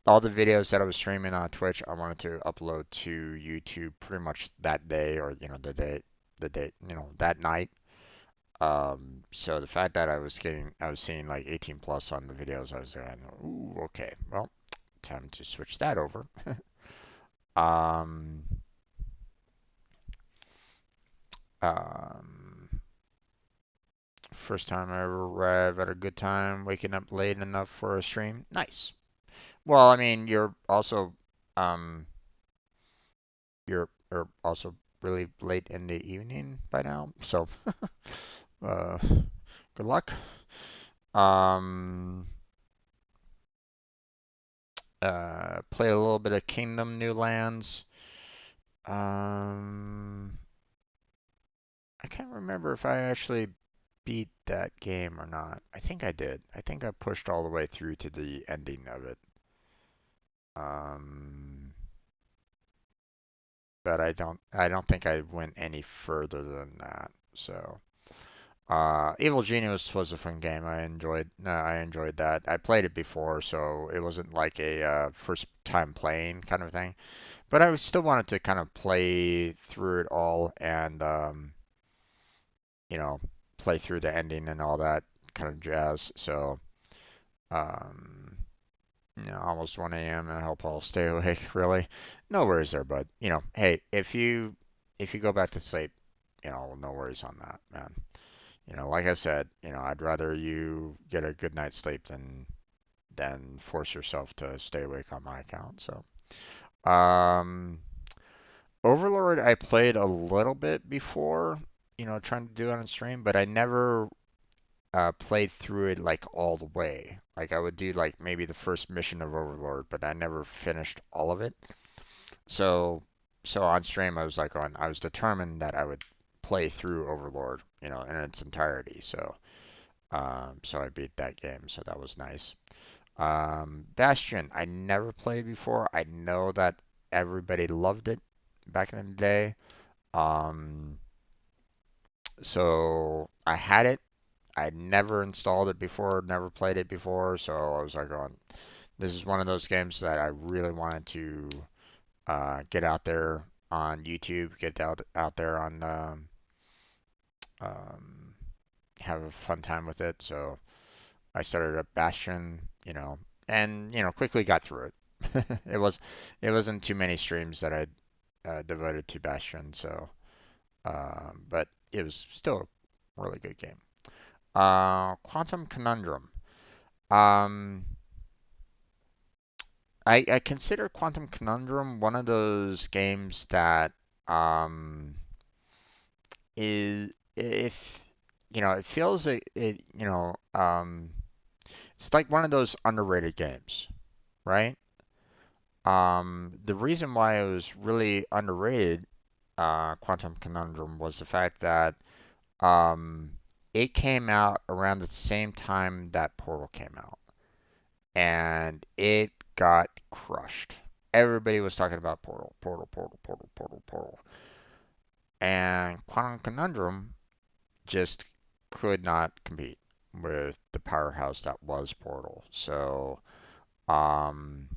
all the videos that I was streaming on Twitch, I wanted to upload to YouTube pretty much that day or the day that night. So the fact that I was seeing like 18 plus on the videos, I was like, ooh, okay, well, time to switch that over. Um, um, First time I ever arrived at a good time, waking up late enough for a stream. Nice. Well, I mean, um, you're also really late in the evening by now, so uh, good luck. Um, Play a little bit of Kingdom New Lands. Um, I can't remember if I actually beat that game or not. I think I did. I think I pushed all the way through to the ending of it. Um, but I don't think I went any further than that. So, Evil Genius was a fun game. I enjoyed that. I played it before, so it wasn't like a first time playing kind of thing. But I still wanted to kind of play through it all and you know, play through the ending and all that kind of jazz. So, um, almost 1 a.m. I hope I'll stay awake. Really, no worries there, bud. Hey, if you go back to sleep, no worries on that, man. Like I said, I'd rather you get a good night's sleep than force yourself to stay awake on my account. So, um, Overlord I played a little bit before, trying to do it on stream, but I never played through it like all the way. Like I would do like maybe the first mission of Overlord, but I never finished all of it. So so on stream I was determined that I would play through Overlord, in its entirety. So I beat that game, so that was nice. Bastion, I never played before. I know that everybody loved it back in the day. Um, so I had it. I never installed it before, never played it before, so I was like, oh, this is one of those games that I really wanted to get out there on YouTube, get out there on um, have a fun time with it. So I started up Bastion, and quickly got through it. It wasn't too many streams that I devoted to Bastion, so but it was still a really good game. Quantum Conundrum. Um, I consider Quantum Conundrum one of those games that is if it feels it it's like one of those underrated games, right? The reason why it was really underrated, Quantum Conundrum, was the fact that um, it came out around the same time that Portal came out, and it got crushed. Everybody was talking about Portal, Portal, Portal, Portal, Portal, Portal, and Quantum Conundrum just could not compete with the powerhouse that was Portal. So, um,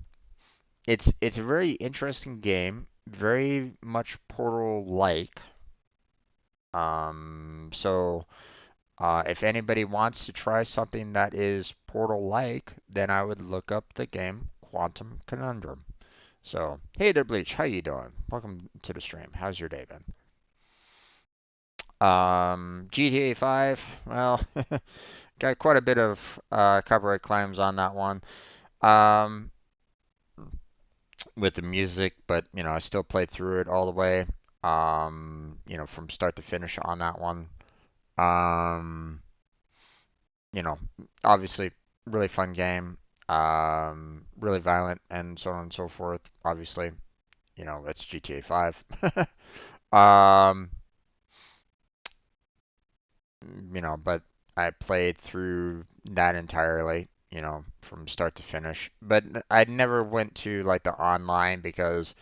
it's a very interesting game, very much Portal-like. If anybody wants to try something that is Portal-like, then I would look up the game Quantum Conundrum. So, hey there, Bleach. How you doing? Welcome to the stream. How's your day been? GTA 5. Well, got quite a bit of copyright claims on that one. Um, with the music, but I still played through it all the way. From start to finish on that one. Um, you know, Obviously, really fun game. Really violent and so on and so forth. Obviously, it's GTA 5. um, but I played through that entirely, from start to finish. But I never went to like the online because,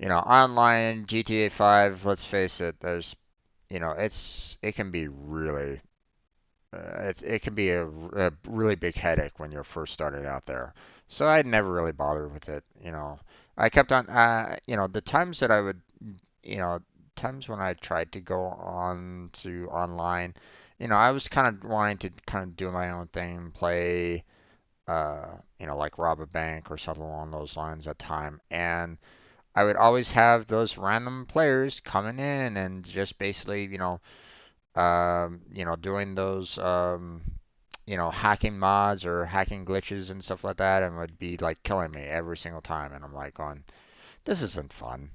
online GTA 5, let's face it, it can be really it can be a really big headache when you're first starting out there. So I never really bothered with it. I kept on, the times that I would, you know, times when I tried to go on to online, I was kind of wanting to kind of do my own thing, play, like rob a bank or something along those lines at time. And I would always have those random players coming in and just basically, doing those, hacking mods or hacking glitches and stuff like that, and would be like killing me every single time. And I'm like, going, this isn't fun.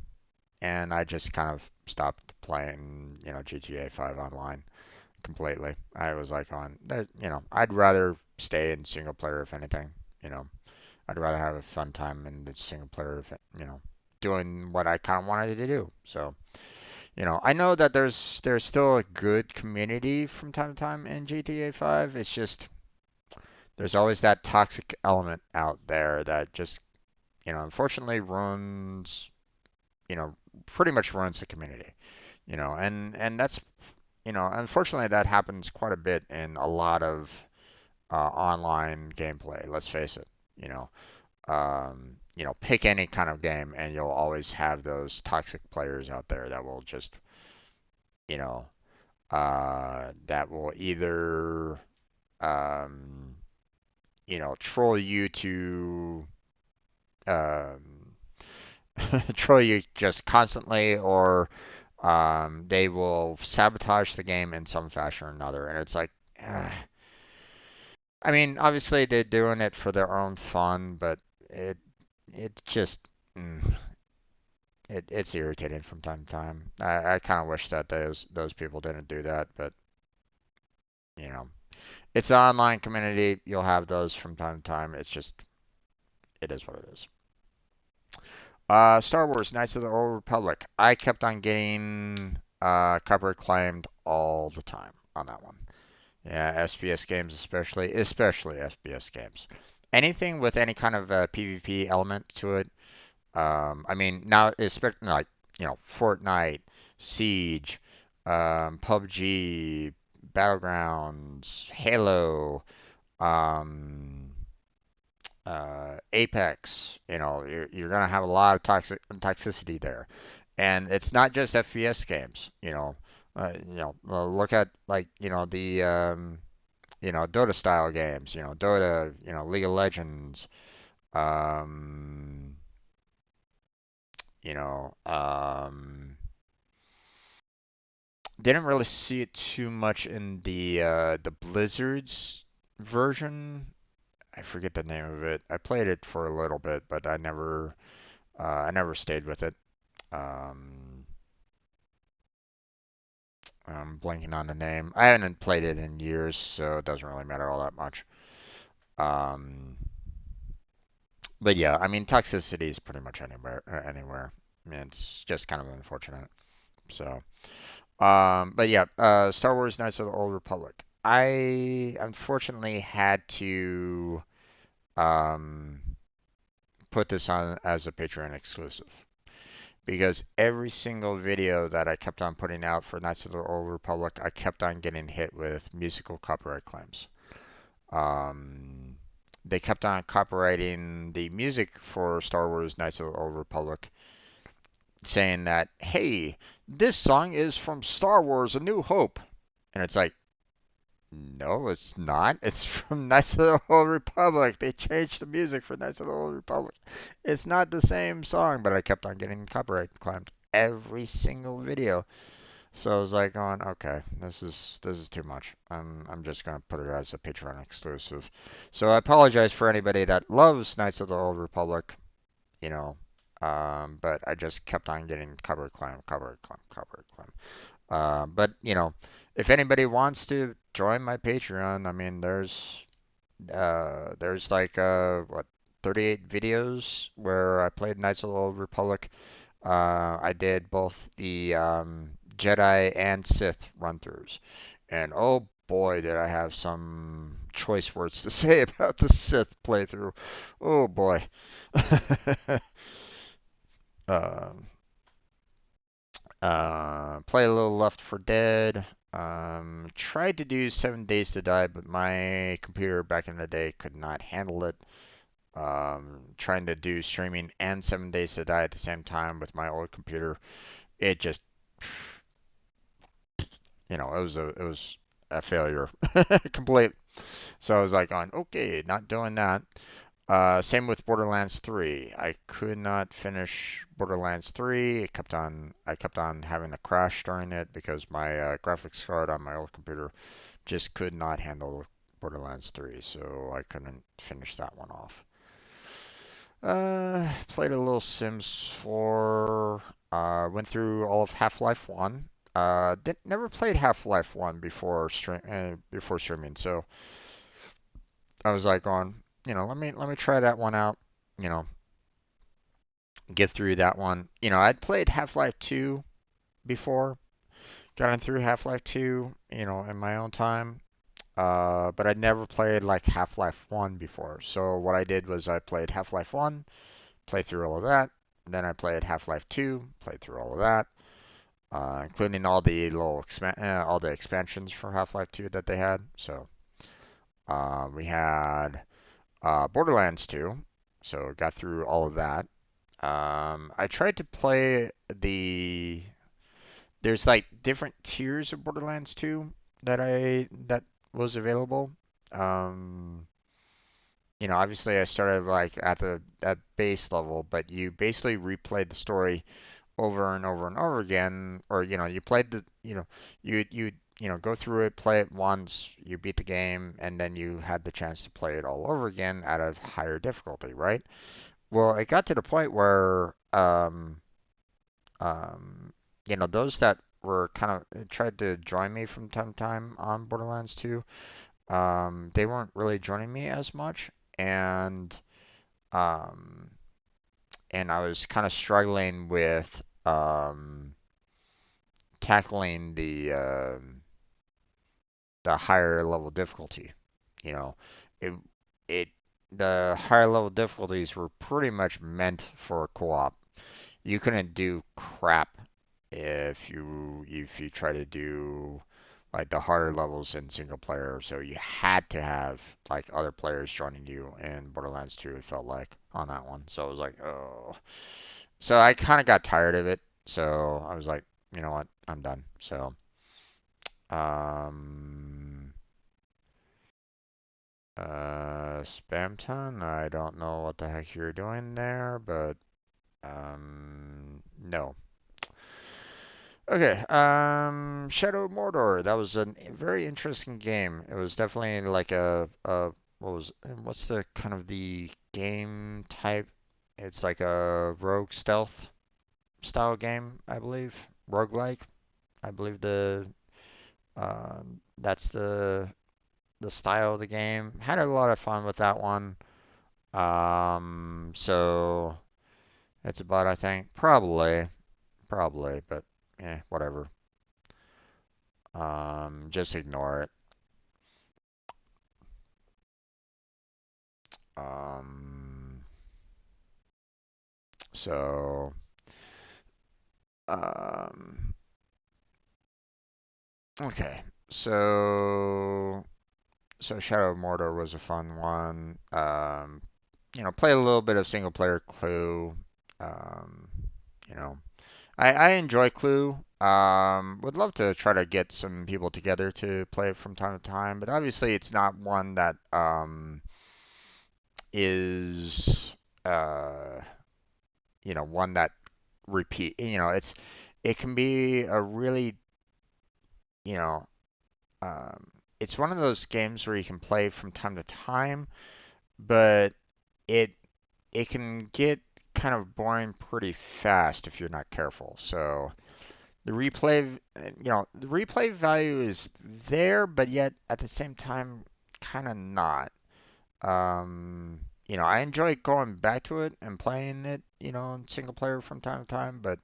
And I just kind of stopped playing, GTA 5 online completely. I was like, I'd rather stay in single player if anything. You know, I'd rather have a fun time in the single player, if, doing what I kind of wanted to do. So. I know that there's still a good community from time to time in GTA 5. It's just there's always that toxic element out there that just, unfortunately ruins, you know, pretty much ruins the community. And that's, unfortunately that happens quite a bit in a lot of online gameplay. Let's face it. You know, pick any kind of game and you'll always have those toxic players out there that will just, you know, that will either um, troll you to um, troll you just constantly, or they will sabotage the game in some fashion or another. And it's like, uh, I mean, obviously they're doing it for their own fun, but it it just mm, it's irritating from time to time. I kind of wish that those people didn't do that, but you know, it's an online community. You'll have those from time to time. It's just it is what it is. Star Wars: Knights of the Old Republic. I kept on getting cover claimed all the time on that one. Yeah, SPS games especially SPS games. Anything with any kind of PvP element to it. I mean now especially like Fortnite, Siege, PUBG, Battlegrounds, Halo, um, Apex. You're gonna have a lot of toxicity there, and it's not just FPS games. Look at like the Dota style games. Dota. League of Legends. Um, you know, didn't really see it too much in the Blizzard's version. I forget the name of it. I played it for a little bit, but I never stayed with it. Um, I'm blanking on the name. I haven't played it in years, so it doesn't really matter all that much. Um, but yeah, I mean, toxicity is pretty much anywhere. Anywhere. I mean, it's just kind of unfortunate. So, but yeah, Star Wars: Knights of the Old Republic. I unfortunately had to um, put this on as a Patreon exclusive because every single video that I kept on putting out for Knights of the Old Republic, I kept on getting hit with musical copyright claims. Um, they kept on copyrighting the music for Star Wars: Knights of the Old Republic, saying that, hey, this song is from Star Wars: A New Hope. And it's like, no, it's not. It's from Knights of the Old Republic. They changed the music for Knights of the Old Republic. It's not the same song, but I kept on getting copyright claimed every single video. So I was like, going, okay, this is too much. I'm just gonna put it as a Patreon exclusive. So I apologize for anybody that loves Knights of the Old Republic, you know, but I just kept on getting copyright claim, copyright claim, copyright claim. But if anybody wants to join my Patreon, I mean, there's like what 38 videos where I played Knights of the Old Republic. I did both the Jedi and Sith run-throughs, and oh boy, did I have some choice words to say about the Sith playthrough. Oh boy. um, Played a little Left 4 Dead. Tried to do 7 Days to Die, but my computer back in the day could not handle it. Trying to do streaming and 7 Days to Die at the same time with my old computer, it just, it was a failure, complete. So I was like, on okay, not doing that. Same with Borderlands 3. I could not finish Borderlands 3. I kept on having a crash during it because my graphics card on my old computer just could not handle Borderlands 3, so I couldn't finish that one off. Played a little Sims 4. Went through all of Half-Life 1. Never played Half-Life 1 before streaming, so I was like on, let me try that one out. You know, get through that one. I'd played Half-Life 2 before, gotten through Half-Life 2, in my own time. But I'd never played like Half-Life 1 before. So what I did was I played Half-Life 1, played through all of that. Then I played Half-Life 2, played through all of that, including all the expansions for Half-Life 2 that they had. So we had Borderlands 2, so got through all of that. I tried to play there's like different tiers of Borderlands 2 that was available. Um, obviously I started like at base level, but you basically replayed the story over and over and over again, or you played you go through it, play it once, you beat the game, and then you had the chance to play it all over again at a higher difficulty, right? Well, it got to the point where um, those that were kind of tried to join me from time to time on Borderlands 2, they weren't really joining me as much, and um, I was kind of struggling with tackling the higher level difficulty. You know, it it the higher level difficulties were pretty much meant for co-op. You couldn't do crap if you try to do like the harder levels in single player. So you had to have like other players joining you in Borderlands 2. It felt like on that one. So I was like, oh. So I kind of got tired of it. So I was like, you know what, I'm done. So um, Spamton, I don't know what the heck you're doing there, but no. Okay, Shadow of Mordor. That was a very interesting game. It was definitely like what's the kind of the game type? It's like a rogue stealth style game, I believe. Roguelike. I believe that's the style of the game. Had a lot of fun with that one. So it's about, I think, probably, but whatever. Just ignore it. Um, so, um, okay. So Shadow of Mordor was a fun one. Played a little bit of single player Clue. Um, you know, I enjoy Clue. Would love to try to get some people together to play it from time to time, but obviously it's not one that is one that repeat. It can be a really you know um, it's one of those games where you can play from time to time, but it it can get kind of boring pretty fast if you're not careful. So the replay value is there, but yet at the same time, kind of not. I enjoy going back to it and playing it, in single player from time to time, but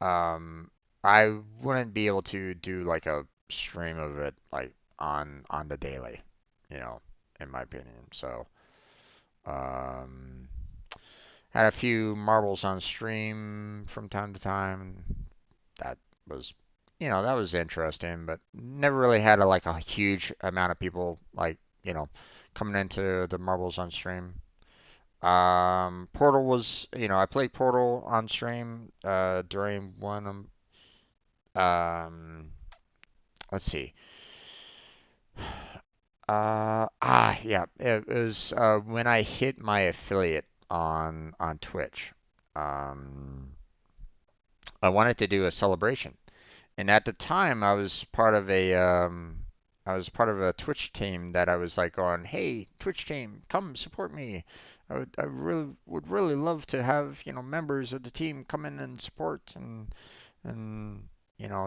um, I wouldn't be able to do like a stream of it like on the daily, you know, in my opinion. So, um, had a few marbles on stream from time to time. That was, that was interesting, but never really had like a huge amount of people like, coming into the marbles on stream. Portal was, I played Portal on stream during one let's see. Yeah, it was when I hit my affiliate on Twitch. Um, I wanted to do a celebration. And at the time, I was part of a Twitch team that I was like going, "Hey, Twitch team, come support me. I really would really love to have, members of the team come in and support and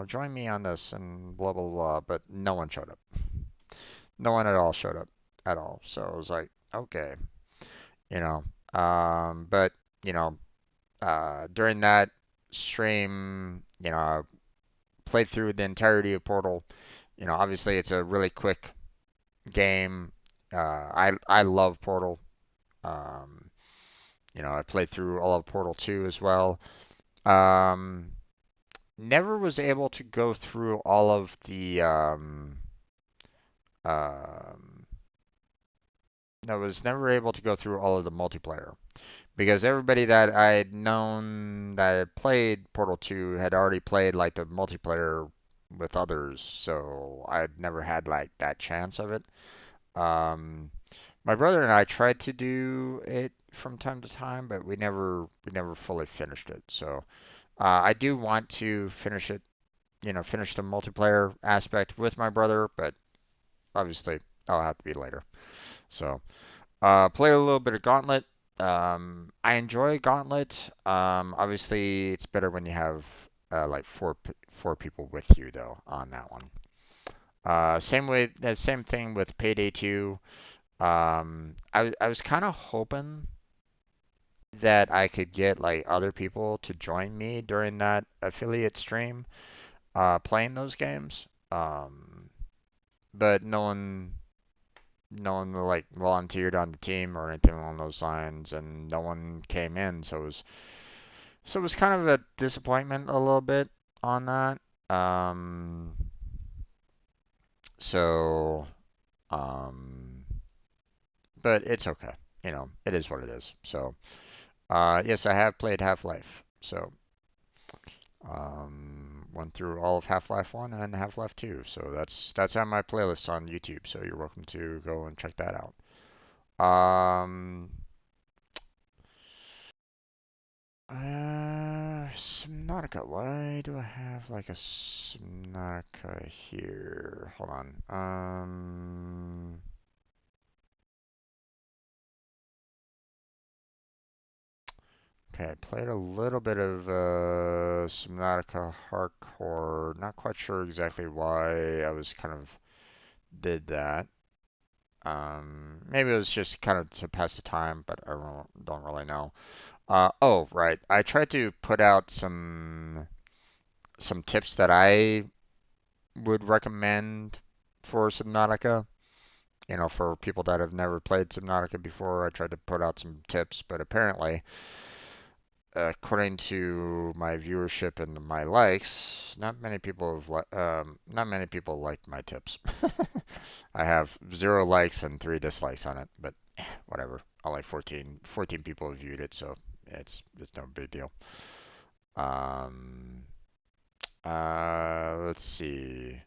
join me on this and blah blah blah." But no one showed up. No one at all showed up at all. So I was like, okay, you know. But you know, during that stream, I played through the entirety of Portal. Obviously it's a really quick game. I love Portal. Um, I played through all of Portal 2 as well. Um, never was able to go through all of the um, I was never able to go through all of the multiplayer because everybody that I had known that had played Portal 2 had already played like the multiplayer with others, so I had never had like that chance of it. Um, my brother and I tried to do it from time to time, but we never fully finished it. So I do want to finish it, finish the multiplayer aspect with my brother, but obviously I'll have to be later. So played a little bit of Gauntlet. I enjoy Gauntlet. Obviously, it's better when you have like four people with you though on that one. Same thing with Payday 2. I was kind of hoping that I could get like other people to join me during that affiliate stream, playing those games. But no one like volunteered on the team or anything along those lines, and no one came in, so it was kind of a disappointment a little bit on that. Um, so um, but it's okay. It is what it is. So yes, I have played Half-Life. So went through all of Half-Life 1 and Half-Life 2. So that's on my playlist on YouTube. So you're welcome to go and check that out. Um, Subnautica. Why do I have like a Subnautica here? Hold on. Okay, I played a little bit of Subnautica Hardcore. Not quite sure exactly why I was kind of did that. Maybe it was just kind of to pass the time, but I don't really know. Oh, right. I tried to put out some tips that I would recommend for Subnautica. For people that have never played Subnautica before, I tried to put out some tips, but apparently, according to my viewership and my likes, not many people liked my tips. I have 0 likes and 3 dislikes on it, but whatever. Only 14 people have viewed it, so it's no big deal. Um, let's see.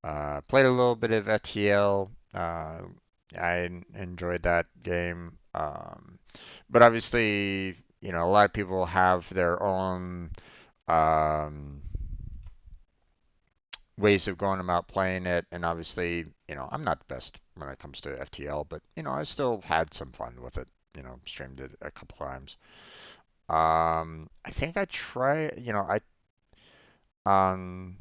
Played a little bit of FTL. I enjoyed that game. But obviously, a lot of people have their own um, ways of going about playing it, and obviously, I'm not the best when it comes to FTL, but I still had some fun with it. Streamed it a couple times. I think I try. Um,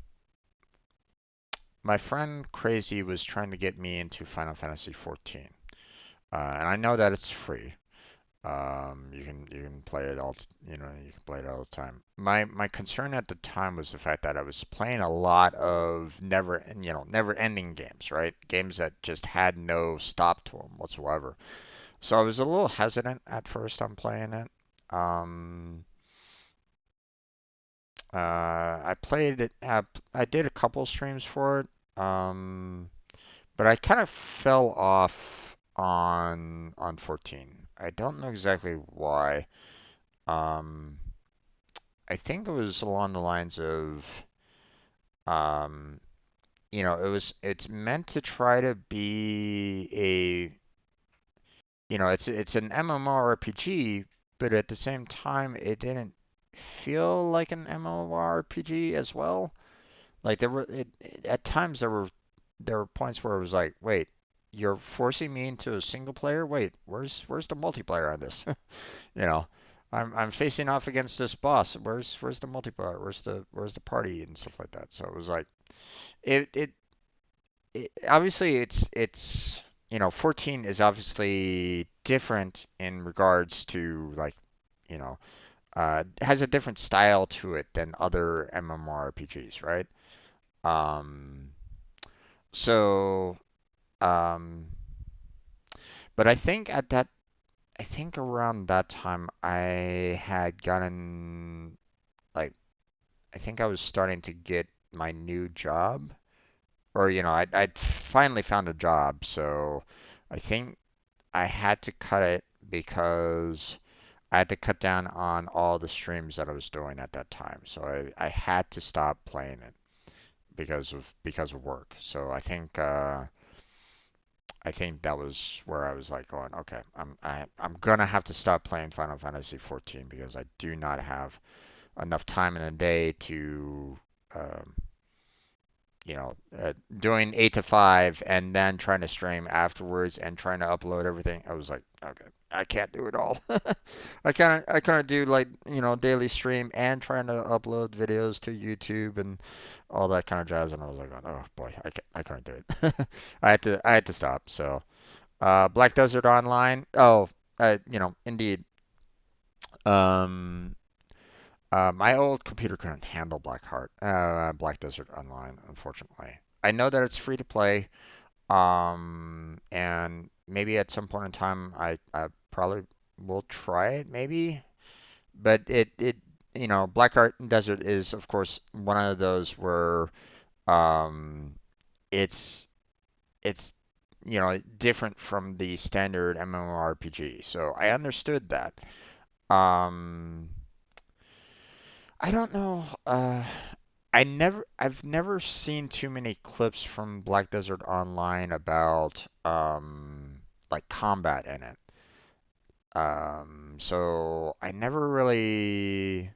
my friend Crazy was trying to get me into Final Fantasy 14, and I know that it's free. You can play it all, you can play it all the time. My concern at the time was the fact that I was playing a lot of never ending games, right? Games that just had no stop to them whatsoever. So I was a little hesitant at first on playing it. Um, I played it. I did a couple streams for it. But I kind of fell off on 14. I don't know exactly why. Um, I think it was along the lines of, um, it's meant to try to be it's an MMORPG, but at the same time, it didn't feel like an MMORPG as well. Like at times there were points where it was like, wait, you're forcing me into a single player? Wait, where's the multiplayer on this? You know, I'm facing off against this boss. Where's the multiplayer? Where's the party and stuff like that? So it was like it it, obviously it's 14 is obviously different in regards to like you know has a different style to it than other MMORPGs, right? Um, so um, but I think around that time I had gotten like I think I was starting to get my new job, or I'd finally found a job, so I think I had to cut it because I had to cut down on all the streams that I was doing at that time. So I had to stop playing it because of work. So I think that was where I was like going, okay, I'm gonna have to stop playing Final Fantasy 14 because I do not have enough time in a day to um, doing 8 to 5 and then trying to stream afterwards and trying to upload everything. I was like, okay, I can't do it all. I kind of do like daily stream and trying to upload videos to YouTube and all that kind of jazz. And I was like, oh boy, I couldn't do it. I had to stop. So Black Desert Online. Oh, indeed. Um, my old computer couldn't handle Black Desert Online, unfortunately. I know that it's free to play. And maybe at some point in time, I probably will try it, maybe. But Black Art Desert is, of course, one of those where um, it's it's different from the standard MMORPG. So I understood that. Um, I don't know. I've never seen too many clips from Black Desert Online about like combat in it. So I never really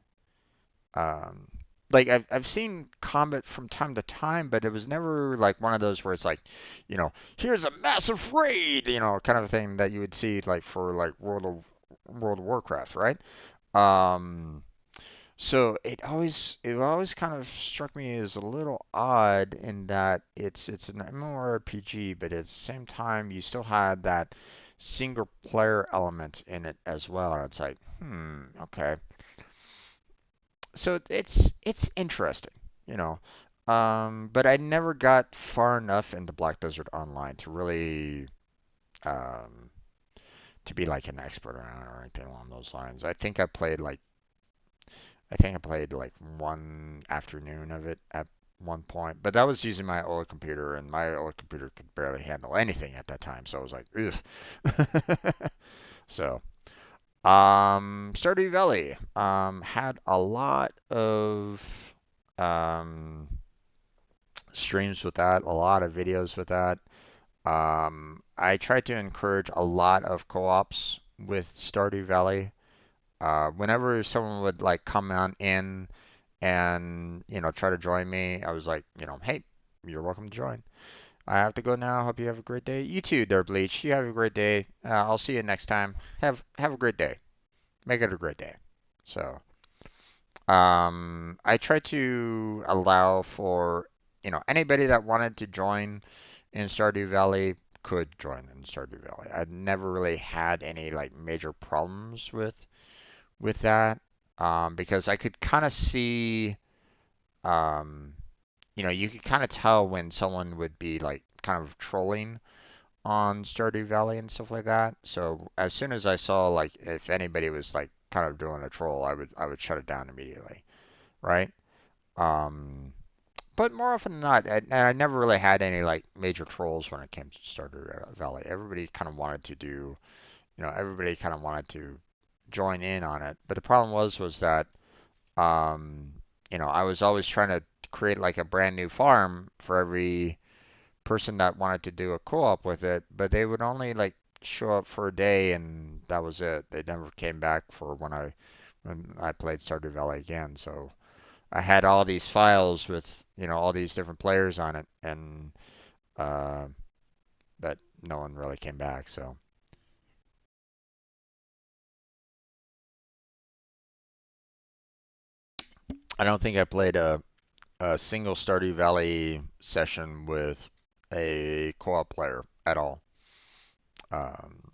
um like I've seen combat from time to time, but it was never like one of those where it's like, here's a massive raid, kind of thing that you would see like for like World of Warcraft, right? Um, so it always kind of struck me as a little odd in that it's an MMORPG, but at the same time you still had that single player element in it as well. And it's like, okay. So it's interesting, you know. But I never got far enough into Black Desert Online to really um to be like an expert on it or anything along those lines. I think I played like one afternoon of it at one point, but that was using my old computer, and my old computer could barely handle anything at that time. So I was like, ugh. So, Stardew Valley had a lot of um, streams with that, a lot of videos with that. I tried to encourage a lot of co-ops with Stardew Valley. Whenever someone would like come on in and try to join me, I was like, hey, you're welcome to join. I have to go now. Hope you have a great day. You too, there, Bleach. You have a great day. I'll see you next time. Have a great day. Make it a great day. So, I try to allow for anybody that wanted to join in Stardew Valley could join in Stardew Valley. I've never really had any like major problems with that because I could kind of see, um, you could kind of tell when someone would be like kind of trolling on Stardew Valley and stuff like that. So as soon as I saw like if anybody was like kind of doing a troll, I would shut it down immediately, right? Um, but more often than not, I never really had any like major trolls when it came to Stardew Valley. Everybody kind of wanted to join in on it. But the problem was that Um, I was always trying to create like a brand new farm for every person that wanted to do a co-op with it, but they would only like show up for a day and that was it. They never came back for when I played Stardew Valley again. So I had all these files with, all these different players on it and uh but no one really came back. So I don't think I played a single Stardew Valley session with a co-op player at all. Um,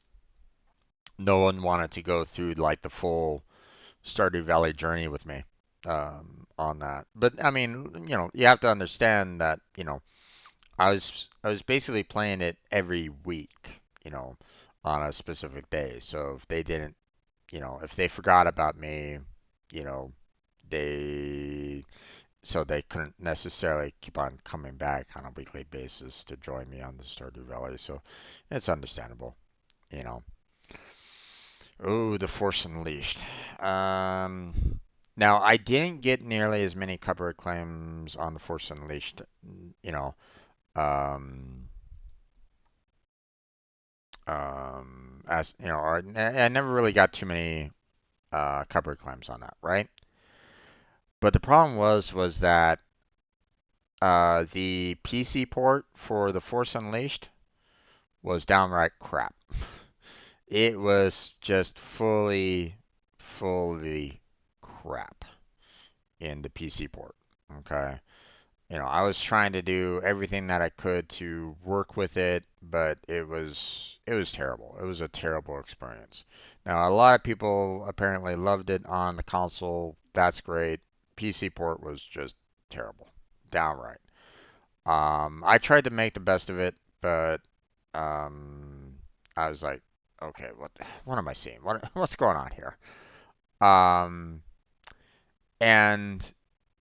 no one wanted to go through like the full Stardew Valley journey with me on that. But I mean, you have to understand that I was basically playing it every week, you know, on a specific day. So if they didn't, if they forgot about me, you know, they they couldn't necessarily keep on coming back on a weekly basis to join me on the Stardew Valley. So it's understandable, you know. Oh, the Force Unleashed. Now I didn't get nearly as many copyright claims on the Force Unleashed, you know, um, as or I never really got too many copyright claims on that, right? But the problem was that the PC port for the Force Unleashed was downright crap. it was just fully crap in the PC port. Okay. I was trying to do everything that I could to work with it, but it was terrible. It was a terrible experience. Now, a lot of people apparently loved it on the console. That's great. PC port was just terrible, downright. I tried to make the best of it, but um, I was like, okay, what am I seeing? What's going on here? Um, and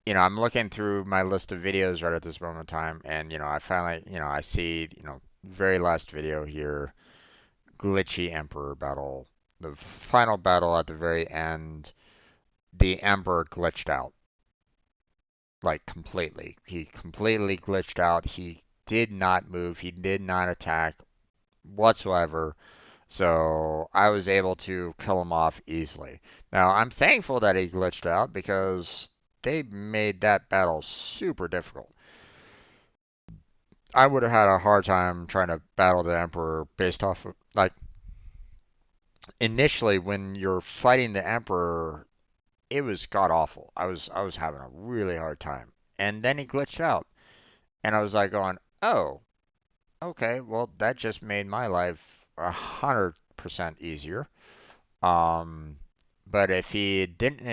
I'm looking through my list of videos right at this moment in time, and I finally, I see, very last video here, glitchy Emperor battle. The final battle at the very end, the Emperor glitched out, like completely. He completely glitched out. He did not move. He did not attack whatsoever. So I was able to kill him off easily. Now I'm thankful that he glitched out because they made that battle super difficult. I would have had a hard time trying to battle the Emperor based off of like initially when you're fighting the Emperor, it was god awful. I was having a really hard time. And then he glitched out. And I was like going, "Oh, okay, well that just made my life 100% easier." Um but if he didn't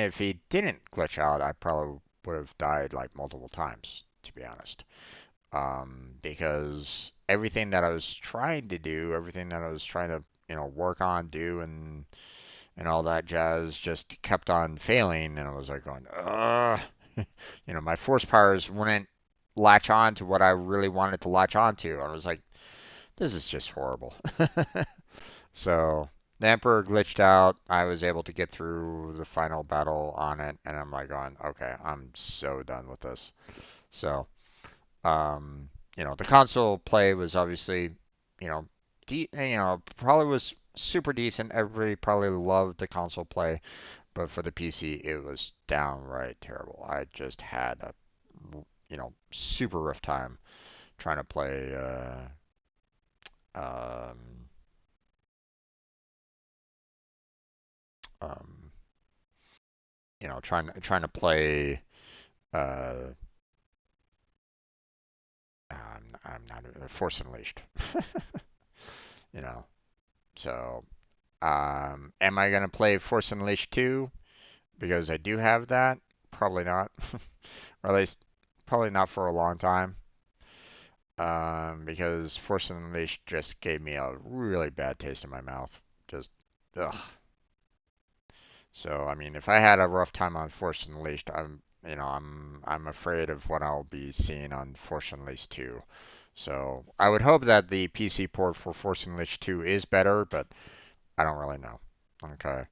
glitch out, I probably would have died like multiple times, to be honest. Because everything that I was trying to do, everything that I was trying to, work on, do, and all that jazz just kept on failing, and I was like going, ugh. My force powers wouldn't latch on to what I really wanted to latch on to. I was like, this is just horrible. So the Emperor glitched out. I was able to get through the final battle on it, and I'm like going, okay, I'm so done with this. So the console play was obviously, probably was super decent. Everybody probably loved the console play, but for the PC, it was downright terrible. I just had a, super rough time trying to play, um, um, trying to play, uh, I'm not Force Unleashed, you know. So, am I gonna play Force Unleashed 2? Because I do have that. Probably not, or at least probably not for a long time. Because Force Unleashed just gave me a really bad taste in my mouth. Just ugh. So I mean, if I had a rough time on Force Unleashed, I'm afraid of what I'll be seeing on Force Unleashed 2. So I would hope that the PC port for Force Unleashed 2 is better, but I don't really know. Okay.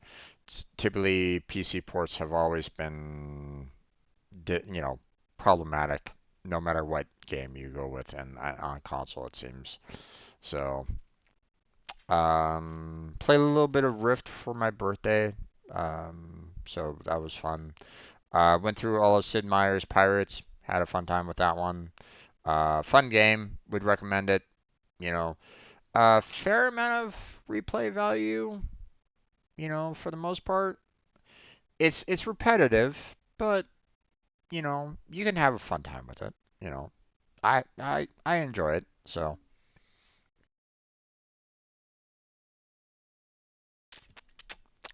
Typically, PC ports have always been problematic no matter what game you go with, and on console it seems. So, played a little bit of Rift for my birthday, so that was fun. Went through all of Sid Meier's Pirates, had a fun time with that one. Fun game, would recommend it. You know, fair amount of replay value. For the most part, it's repetitive, but you can have a fun time with it. You know, I enjoy it. So,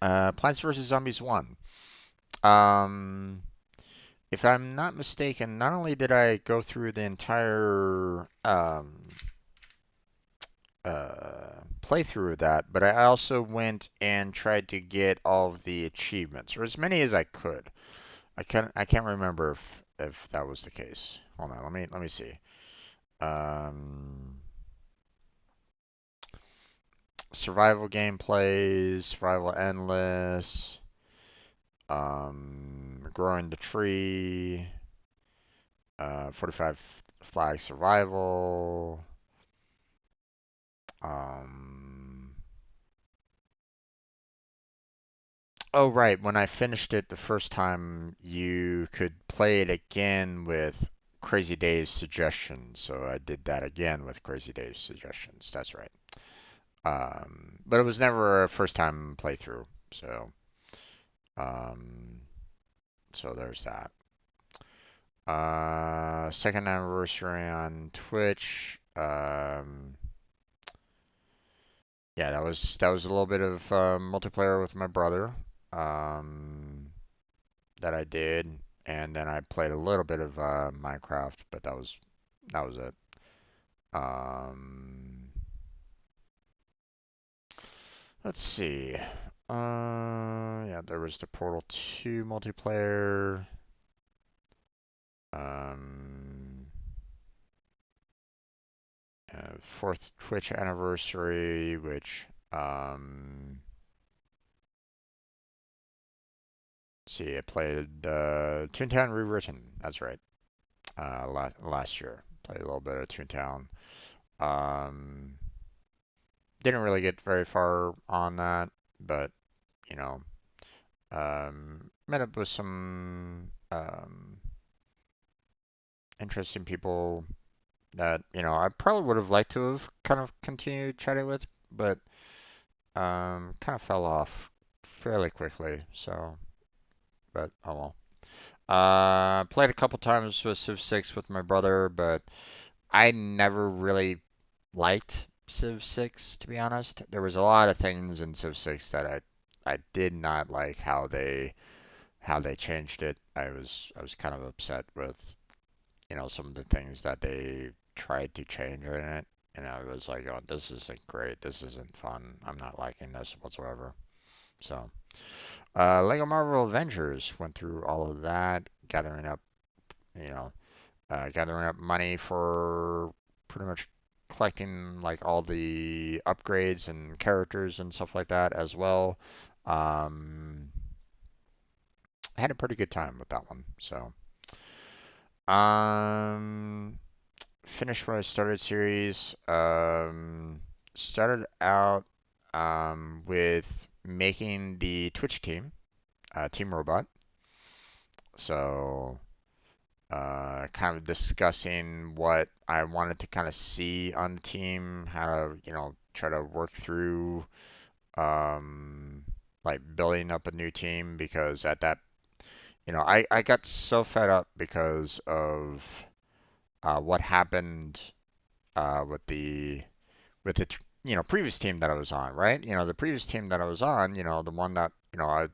Plants vs Zombies 1. Um, if I'm not mistaken, not only did I go through the entire playthrough of that, but I also went and tried to get all of the achievements, or as many as I could. I can't remember if that was the case. Hold on, let me see. Um, Survival gameplays, survival endless, growing the tree, 45 flag survival. Um, oh right, when I finished it the first time, you could play it again with Crazy Dave's suggestions. So I did that again with Crazy Dave's suggestions. That's right. But it was never a first time playthrough. Um, so there's that. Second anniversary on Twitch. Yeah, that was a little bit of multiplayer with my brother um, that I did, and then I played a little bit of Minecraft, but that was it. Um, let's see. Yeah, there was the Portal 2 multiplayer. Um, Fourth Twitch anniversary, which see, I played Toontown Rewritten. That's right. Last year, played a little bit of Toontown. Um, didn't really get very far on that, but you know, met up with some interesting people that I probably would have liked to have kind of continued chatting with, but kind of fell off fairly quickly. So, but oh well. Played a couple times with Civ 6 with my brother, but I never really liked Civ 6 to be honest. There was a lot of things in Civ 6 that I did not like how they changed it. I was kind of upset with some of the things that they tried to change in it, and I was like, oh, this isn't great. This isn't fun. I'm not liking this whatsoever. So, Lego Marvel Avengers went through all of that, you know, gathering up money for pretty much collecting like all the upgrades and characters and stuff like that as well. Um, I had a pretty good time with that one. So, um, finished what I started series. Started out with making the Twitch team, Team Robot. So kind of discussing what I wanted to kind of see on the team, how to, try to work through um, like building up a new team because at that, I got so fed up because of what happened with the previous team that I was on, right? The previous team that I was on, the one that I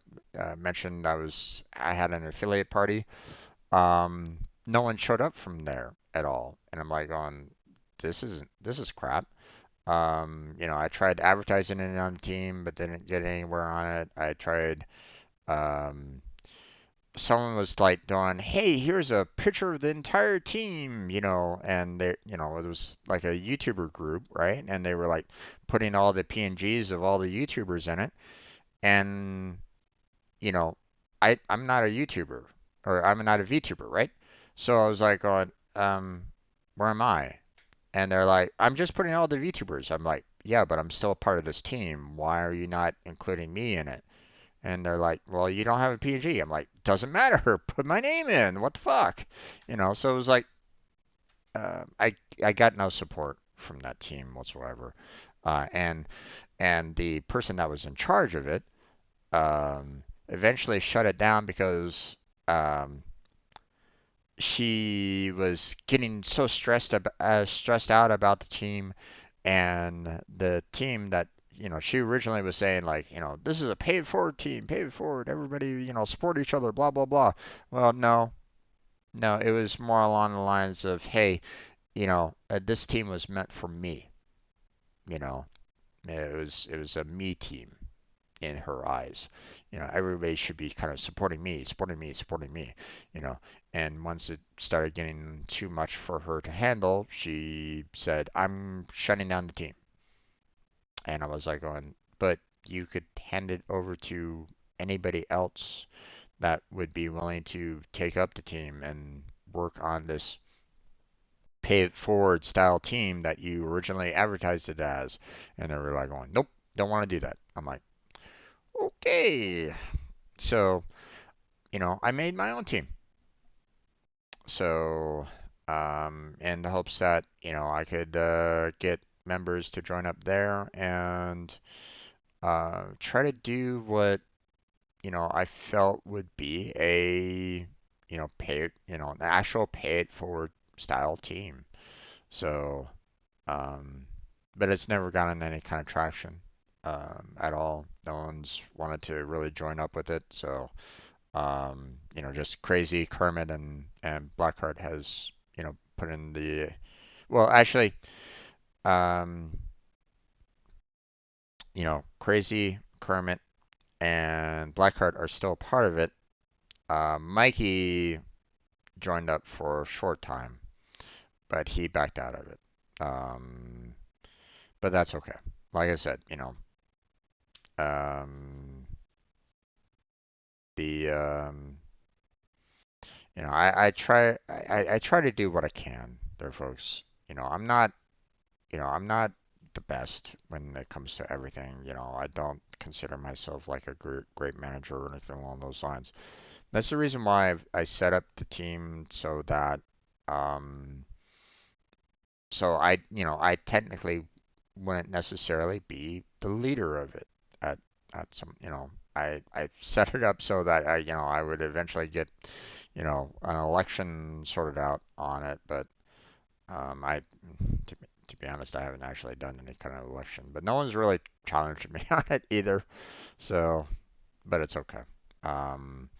mentioned I had an affiliate party. No one showed up from there at all, and I'm like, going, this is crap. I tried advertising it on the team, but didn't get anywhere on it. I tried. Um, Someone was like doing, "Hey, here's a picture of the entire team," and it was like a YouTuber group, right? And they were like putting all the PNGs of all the YouTubers in it, and you know, I'm not a YouTuber or I'm not a VTuber, right? So I was like, going, where am I? And they're like, I'm just putting all the VTubers. I'm like, yeah, but I'm still a part of this team. Why are you not including me in it? And they're like, well, you don't have a PNG. I'm like, doesn't matter. Put my name in. What the fuck? So it was like, I got no support from that team whatsoever. And the person that was in charge of it eventually shut it down because um, she was getting so stressed out about the team and the team that she originally was saying like this is a pay it forward team, pay it forward, everybody support each other, blah blah blah. Well, no, no, it was more along the lines of, hey, this team was meant for me. You know, it was a me team in her eyes. Everybody should be kind of supporting me, supporting me, supporting me, you know. And once it started getting too much for her to handle, she said, I'm shutting down the team. And I was like, going, but you could hand it over to anybody else that would be willing to take up the team and work on this pay it forward style team that you originally advertised it as. And they were like, going, nope, don't want to do that. I'm like, okay. So, I made my own team. So, in the hopes that, I could get members to join up there and try to do what I felt would be a an actual pay it forward style team. So, um, but it's never gotten any kind of traction at all. No one's wanted to really join up with it. So, just crazy Kermit and Blackheart has put in the well, actually, um, crazy Kermit and Blackheart are still part of it. Mikey joined up for a short time, but he backed out of it. Um, but that's okay. Like I said, um, the I try to do what I can there, folks. I'm not the best when it comes to everything. I don't consider myself like a great manager or anything along those lines. That's the reason why I set up the team so that um, I technically wouldn't necessarily be the leader of it at some, I set it up so that I would eventually get, an election sorted out on it, but I to be honest, I haven't actually done any kind of election, but no one's really challenged me on it either. So, but it's okay. Um,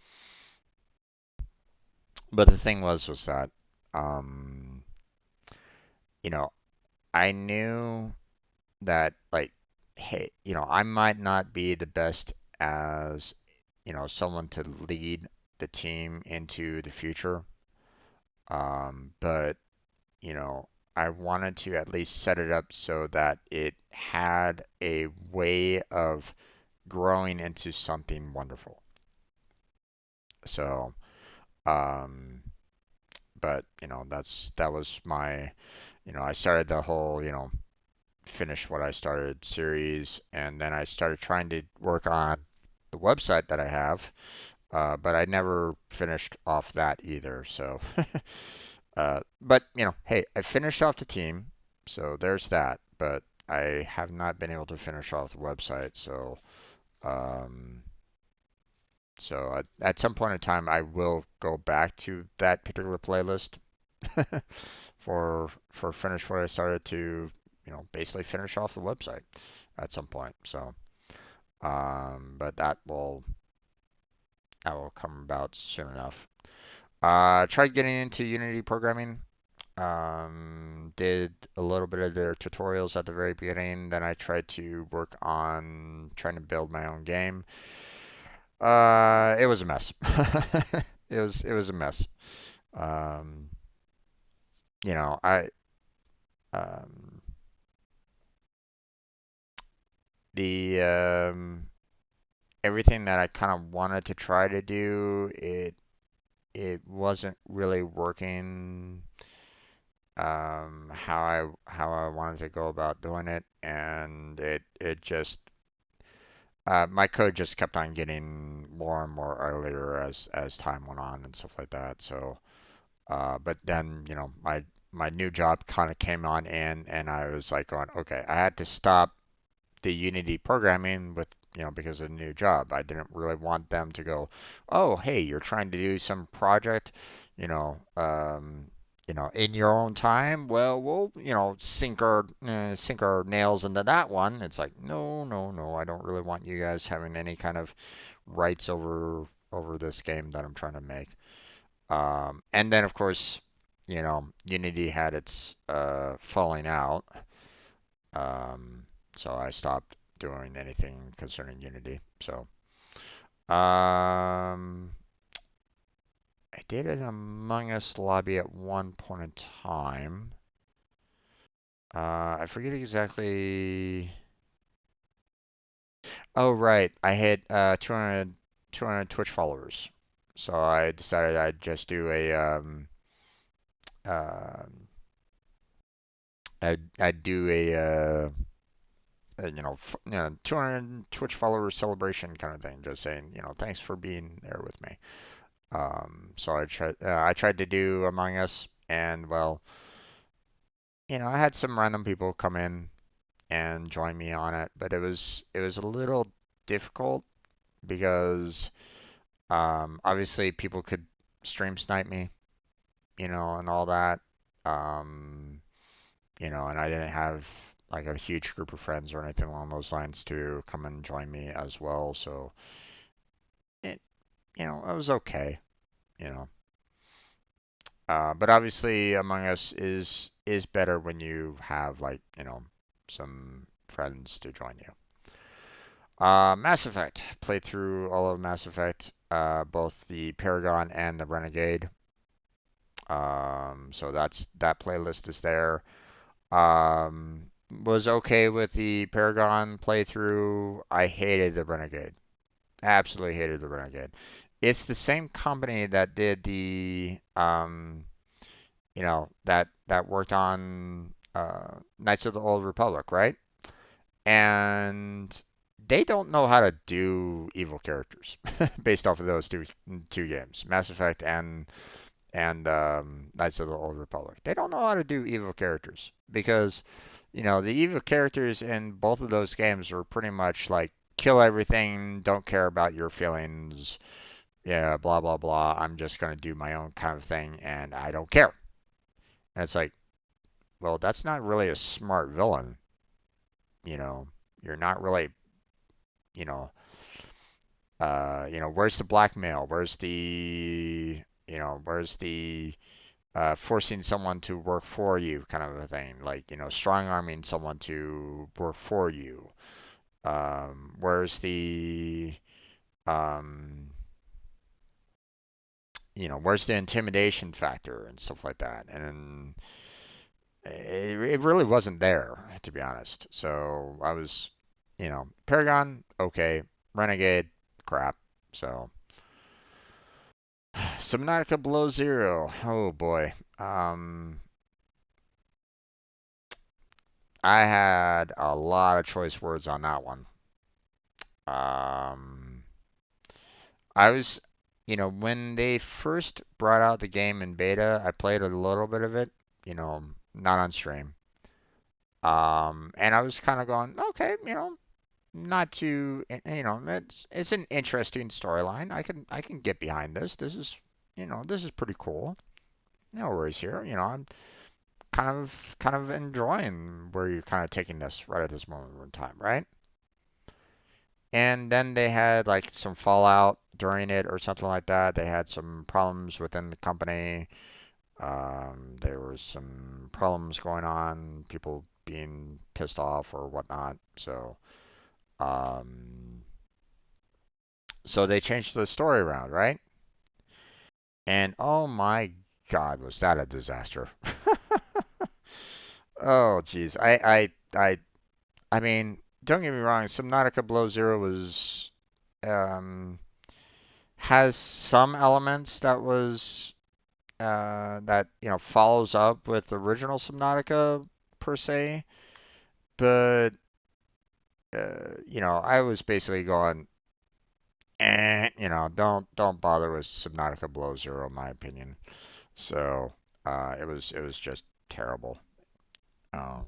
but the thing was that, um, you know, I knew that like, hey, I might not be the best as, someone to lead the team into the future. But, you know, I wanted to at least set it up so that it had a way of growing into something wonderful. So, um, but, that was my, I started the whole, finish what I started series, and then I started trying to work on the website that I have, but I never finished off that either. So, but hey, I finished off the team, so there's that. But I have not been able to finish off the website. Um, so at some point in time, I will go back to that particular playlist for finish what I started to, basically finish off the website at some point. So, but that will come about soon enough. Tried getting into Unity programming. Did a little bit of their tutorials at the very beginning. Then I tried to work on trying to build my own game. It was a mess. It was a mess. Um, I um, the everything that I kind of wanted to try to do, it wasn't really working how I wanted to go about doing it, and it just my code just kept on getting more and more earlier as time went on and stuff like that. So, but then my new job kind of came on in, and I was like going, okay, I had to stop the Unity programming with because of the new job. I didn't really want them to go, oh, hey, you're trying to do some project, you know, um, in your own time. Well, we'll sink our nails into that one. It's like, no, no, no. I don't really want you guys having any kind of rights over this game that I'm trying to make. And then of course, Unity had its falling out. Um, so I stopped doing anything concerning Unity. So, I did an Among Us lobby at one point in time. I forget exactly. Oh, right. I hit 200 Twitch followers. So I decided I'd just do uh, I'd do you know, 200 Twitch followers celebration kind of thing. Just saying, thanks for being there with me. So I tried to do Among Us, and well, I had some random people come in. and join me on it, but it was a little difficult because obviously people could stream snipe me, and all that. Um, and I didn't have like a huge group of friends or anything along those lines to come and join me as well. So it, it was okay, you know. But obviously, Among Us is better when you have like some friends to join you. Mass Effect. Played through all of Mass Effect, both the Paragon and the Renegade. So that playlist is there. Was okay with the Paragon playthrough. I hated the Renegade. Absolutely hated the Renegade. It's the same company that did the that worked on Knights of the Old Republic, right? And they don't know how to do evil characters based off of those two games, Mass Effect and Knights of the Old Republic. They don't know how to do evil characters because the evil characters in both of those games were pretty much like kill everything, don't care about your feelings, yeah, blah blah blah. I'm just gonna do my own kind of thing, and I don't care. And it's like, well, that's not really a smart villain. You know, you're not really, you know, where's the blackmail? Where's the forcing someone to work for you kind of a thing? Like, strong arming someone to work for you. Where's um, where's the intimidation factor and stuff like that? And it really wasn't there, to be honest. So I was, Paragon, okay. Renegade, crap. So Subnautica Below Zero. Oh boy. I had a lot of choice words on that one. Um, I was, when they first brought out the game in beta, I played a little bit of it, not on stream. And I was kind of going, okay, not too, it's an interesting storyline. I can get behind this. This is pretty cool. No worries here. I'm kind of enjoying where you're kind of taking this right at this moment in time, right? And then they had like some fallout during it or something like that. They had some problems within the company. There was some problems going on, people being pissed off or whatnot. Um, so they changed the story around, right? And oh my God, was that a disaster? Oh, geez. I mean, don't get me wrong. Subnautica Below Zero um, has some elements that follows up with the original Subnautica per se, but I was basically going, don't bother with Subnautica Below Zero, in my opinion. So it was just terrible. Um,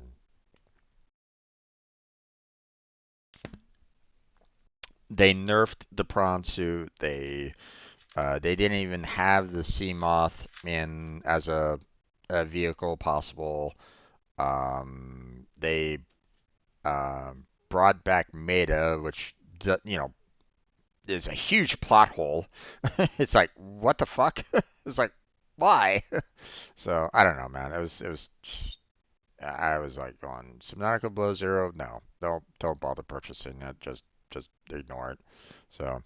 they nerfed the prawn suit. They didn't even have the sea moth in as a vehicle possible. They brought back Meta, which is a huge plot hole. It's like what the fuck? It's like why? So I don't know, man. It was. I was like going Subnautica Below Zero. No, don't bother purchasing it. Just ignore it. So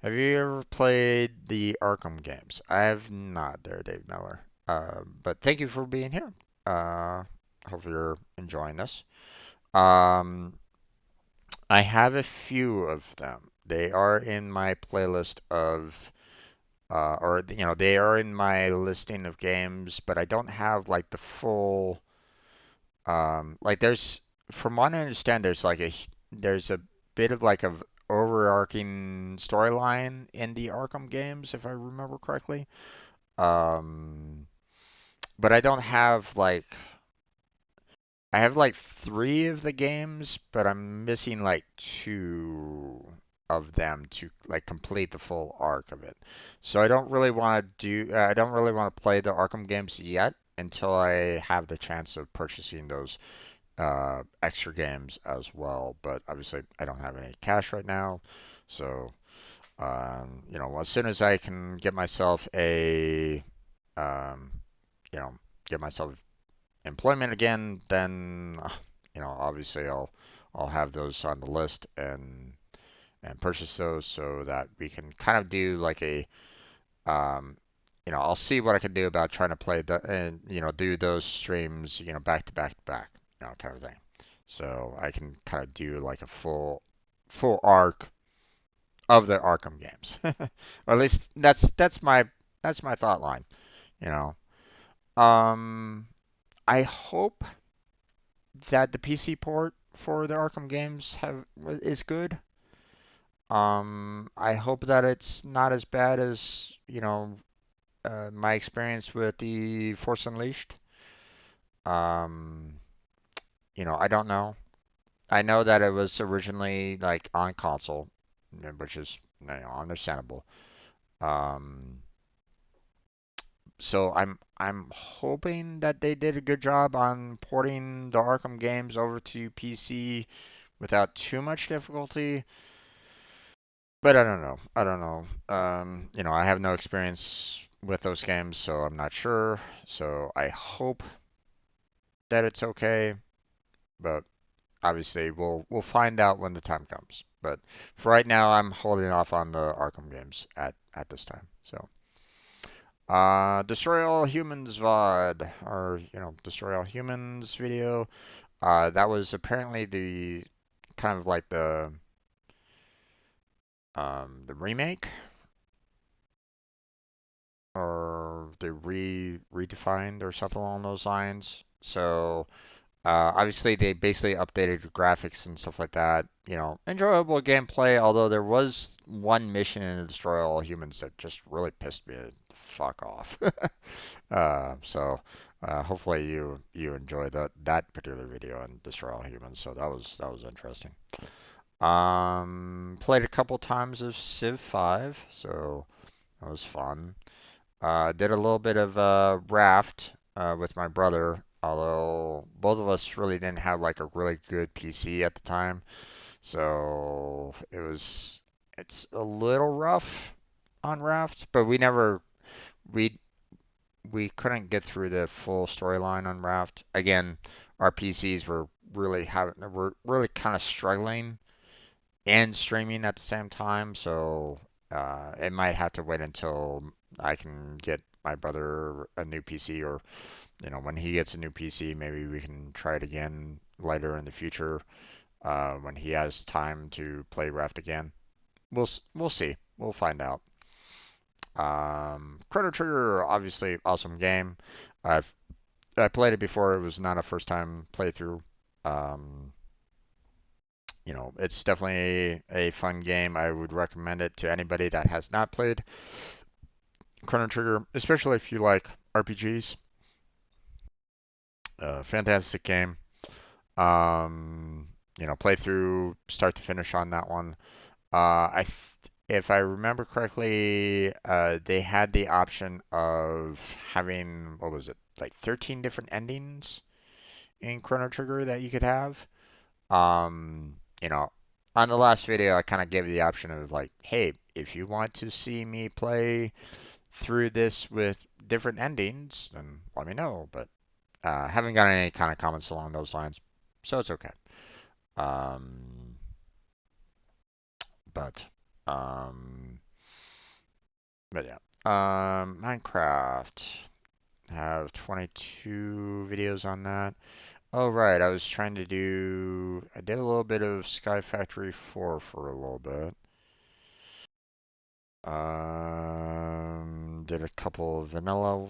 have you ever played the Arkham games? I have not, there, Dave Miller. But thank you for being here. Hope you're enjoying this. Um, I have a few of them. They are in my playlist or they are in my listing of games, but I don't have like the full. Like from what I understand, there's a bit of like a overarching storyline in the Arkham games, if I remember correctly. Um, but I don't have like I have like three of the games, but I'm missing like two of them to like complete the full arc of it. So I don't really want to play the Arkham games yet until I have the chance of purchasing those extra games as well. But obviously, I don't have any cash right now, so as soon as I can get myself um, you know, get myself employment again, then obviously I'll have those on the list and purchase those so that we can kind of do like um, I'll see what I can do about trying to play the and do those streams, back to back to back, kind of thing. So I can kind of do like a full arc of the Arkham games, or at least that's my thought line. You know, um, I hope that the PC port for the Arkham games is good. I hope that it's not as bad as my experience with the Force Unleashed. Um, I don't know. I know that it was originally like on console, which is understandable. Um, so I'm hoping that they did a good job on porting the Arkham games over to PC without too much difficulty. But I don't know. I don't know. I have no experience with those games, so I'm not sure. So I hope that it's okay, but obviously we'll find out when the time comes. But for right now, I'm holding off on the Arkham games at this time. So, Destroy All Humans VOD, or Destroy All Humans video. That was apparently the kind of like the remake or they redefined or something along those lines. So obviously they basically updated the graphics and stuff like that. Enjoyable gameplay. Although there was one mission in Destroy All Humans that just really pissed me the fuck off. So hopefully you enjoy that particular video and Destroy All Humans. So that was interesting. Played a couple times of Civ 5, so that was fun. Did a little bit of Raft with my brother, although both of us really didn't have like a really good PC at the time, so it's a little rough on Raft, but we we couldn't get through the full storyline on Raft. Again, our PCs were really kind of struggling and streaming at the same time, so it might have to wait until I can get my brother a new PC, or when he gets a new PC, maybe we can try it again later in the future when he has time to play Raft again. We'll see. We'll find out. Chrono Trigger, obviously, awesome game. I've I played it before. It was not a first time playthrough. Um, it's definitely a fun game. I would recommend it to anybody that has not played Chrono Trigger, especially if you like RPGs. Fantastic game. Play through start to finish on that one. If I remember correctly, they had the option of having, what was it, like 13 different endings in Chrono Trigger that you could have. Um, you know, on the last video, I kind of gave the option of like, hey, if you want to see me play through this with different endings, then let me know. But haven't got any kind of comments along those lines, so it's okay. Um, but um, but yeah. Minecraft have 22 videos on that. Oh right, I did a little bit of Sky Factory 4 for a little bit. Did a couple of vanilla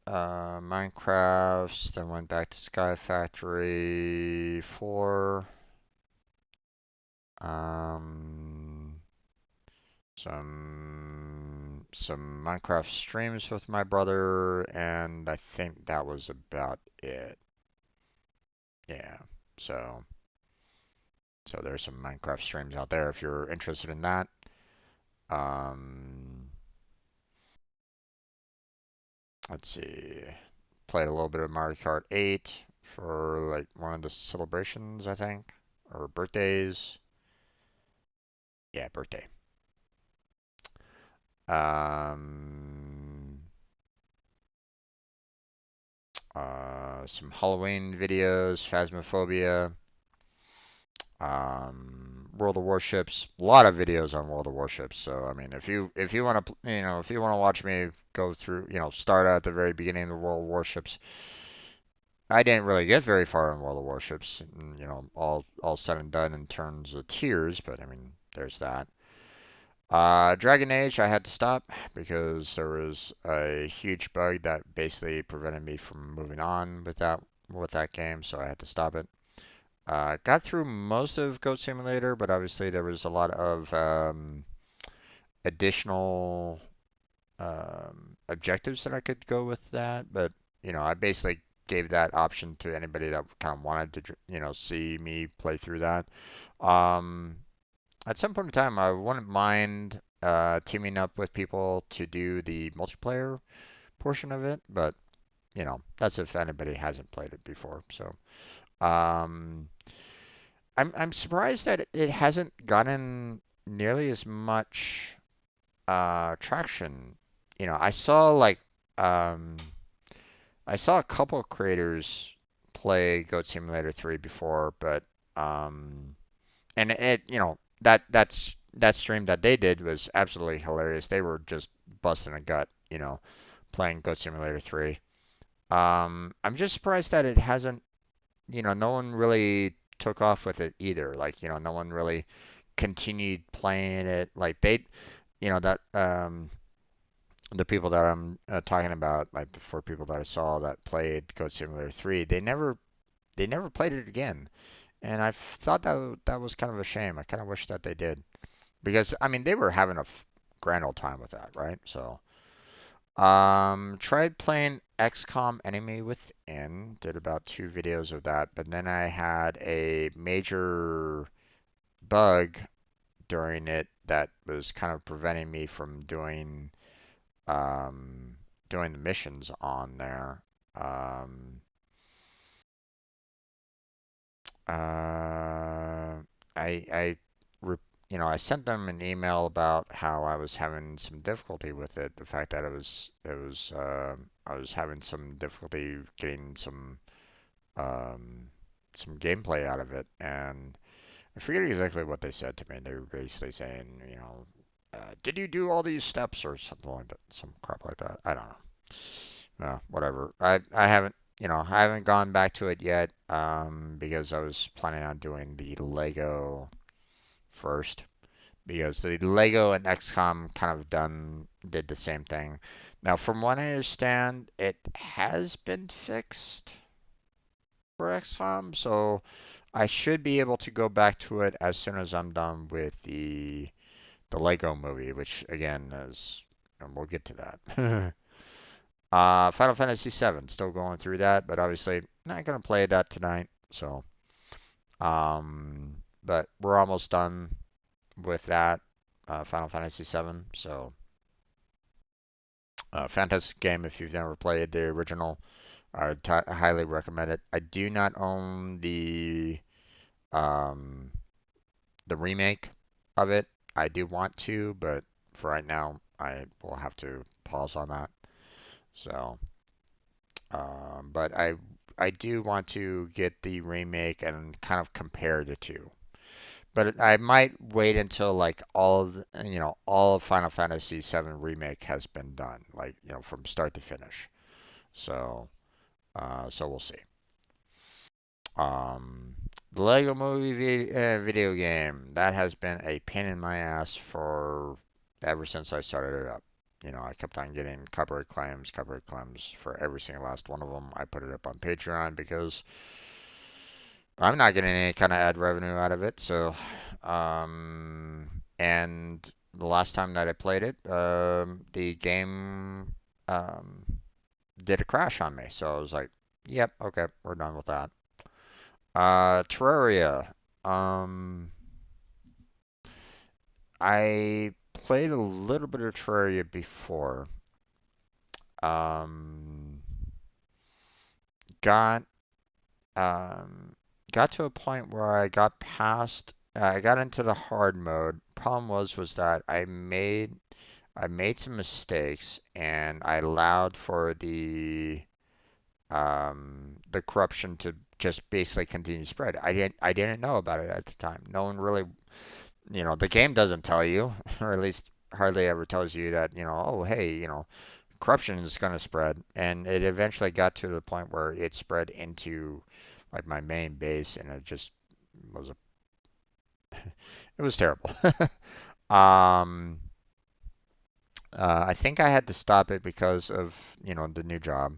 Minecrafts, then went back to Sky Factory 4. Um, some Minecraft streams with my brother, and I think that was about it. Yeah. So there's some Minecraft streams out there if you're interested in that. Um, let's see. Played a little bit of Mario Kart 8 for like one of the celebrations, I think, or birthdays. Yeah, birthday. Um, some Halloween videos, Phasmophobia, World of Warships. A lot of videos on World of Warships. So I mean, if you want to if you want to watch me go through start out at the very beginning of the World of Warships, I didn't really get very far in World of Warships. All said and done in terms of tiers, but I mean, there's that. Dragon Age, I had to stop because there was a huge bug that basically prevented me from moving on with that game, so I had to stop it. Got through most of Goat Simulator, but obviously there was a lot of additional objectives that I could go with that. But I basically gave that option to anybody that kind of wanted to, see me play through that. Um, at some point in time, I wouldn't mind teaming up with people to do the multiplayer portion of it, but that's if anybody hasn't played it before. So, um, I'm surprised that it hasn't gotten nearly as much traction. I saw um, I saw a couple of creators play Goat Simulator 3 before, but and that stream that they did was absolutely hilarious. They were just busting a gut, playing Goat Simulator 3. I'm just surprised that it hasn't, no one really took off with it either. Like, no one really continued playing it. Like that the people that I'm talking about, like the four people that I saw that played Goat Simulator 3, they never played it again. And I thought that was kind of a shame. I kind of wish that they did because I mean they were having a grand old time with that, right? So tried playing XCOM Enemy Within, did about 2 videos of that, but then I had a major bug during it that was kind of preventing me from um, doing the missions on there. Um, uh, I I sent them an email about how I was having some difficulty with it. The fact that I was having some difficulty getting um, some gameplay out of it, and I forget exactly what they said to me. They were basically saying, did you do all these steps or something like that, some crap like that. I don't know. No, whatever. I haven't I haven't gone back to it yet because I was planning on doing the Lego first because the Lego and XCOM kind of did the same thing. Now, from what I understand, it has been fixed for XCOM, so I should be able to go back to it as soon as I'm done with the Lego movie, which again is, and we'll get to that. Final Fantasy VII, still going through that, but obviously not gonna play that tonight. So, but we're almost done with that Final Fantasy VII. So, fantastic game if you've never played the original. I highly recommend it. I do not own um, the remake of it. I do want to, but for right now, I will have to pause on that. So, but I do want to get the remake and kind of compare the two. But I might wait until like all of Final Fantasy VII remake has been done, like from start to finish. So so we'll see. Um, the Lego Movie video game that has been a pain in my ass for ever since I started it up. I kept on getting copyright claims for every single last one of them. I put it up on Patreon because I'm not getting any kind of ad revenue out of it. So, and the last time that I played it, the game um, did a crash on me. So I was like, yep, okay, we're done with that. Terraria. Um, I played a little bit of Terraria before. Um, got um, got to a point where I got into the hard mode. Problem was that I made some mistakes and I allowed for the corruption to just basically continue to spread. I didn't know about it at the time. No one really, the game doesn't tell you, or at least hardly ever tells you that, oh hey, corruption is going to spread. And it eventually got to the point where it spread into like my main base, and it just was a it was terrible. um, I think I had to stop it because of the new job.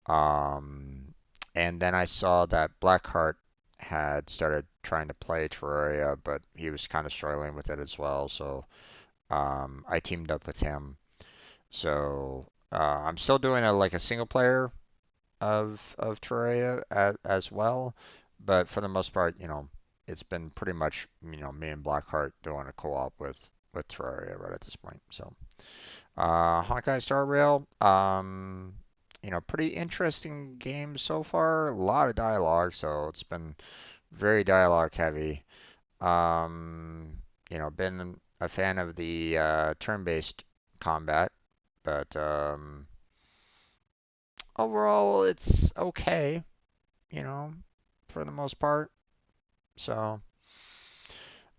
Um, and then I saw that Blackheart had started trying to play Terraria, but he was kind of struggling with it as well. So I teamed up with him. So I'm still doing like a single player of Terraria as well, but for the most part, it's been pretty much me and Blackheart doing a co-op with Terraria right at this point. So Honkai Star Rail, pretty interesting game so far. A lot of dialogue, so it's been very dialogue heavy. Um, been a fan of the turn-based combat, but overall it's okay, you know, for the most part. So,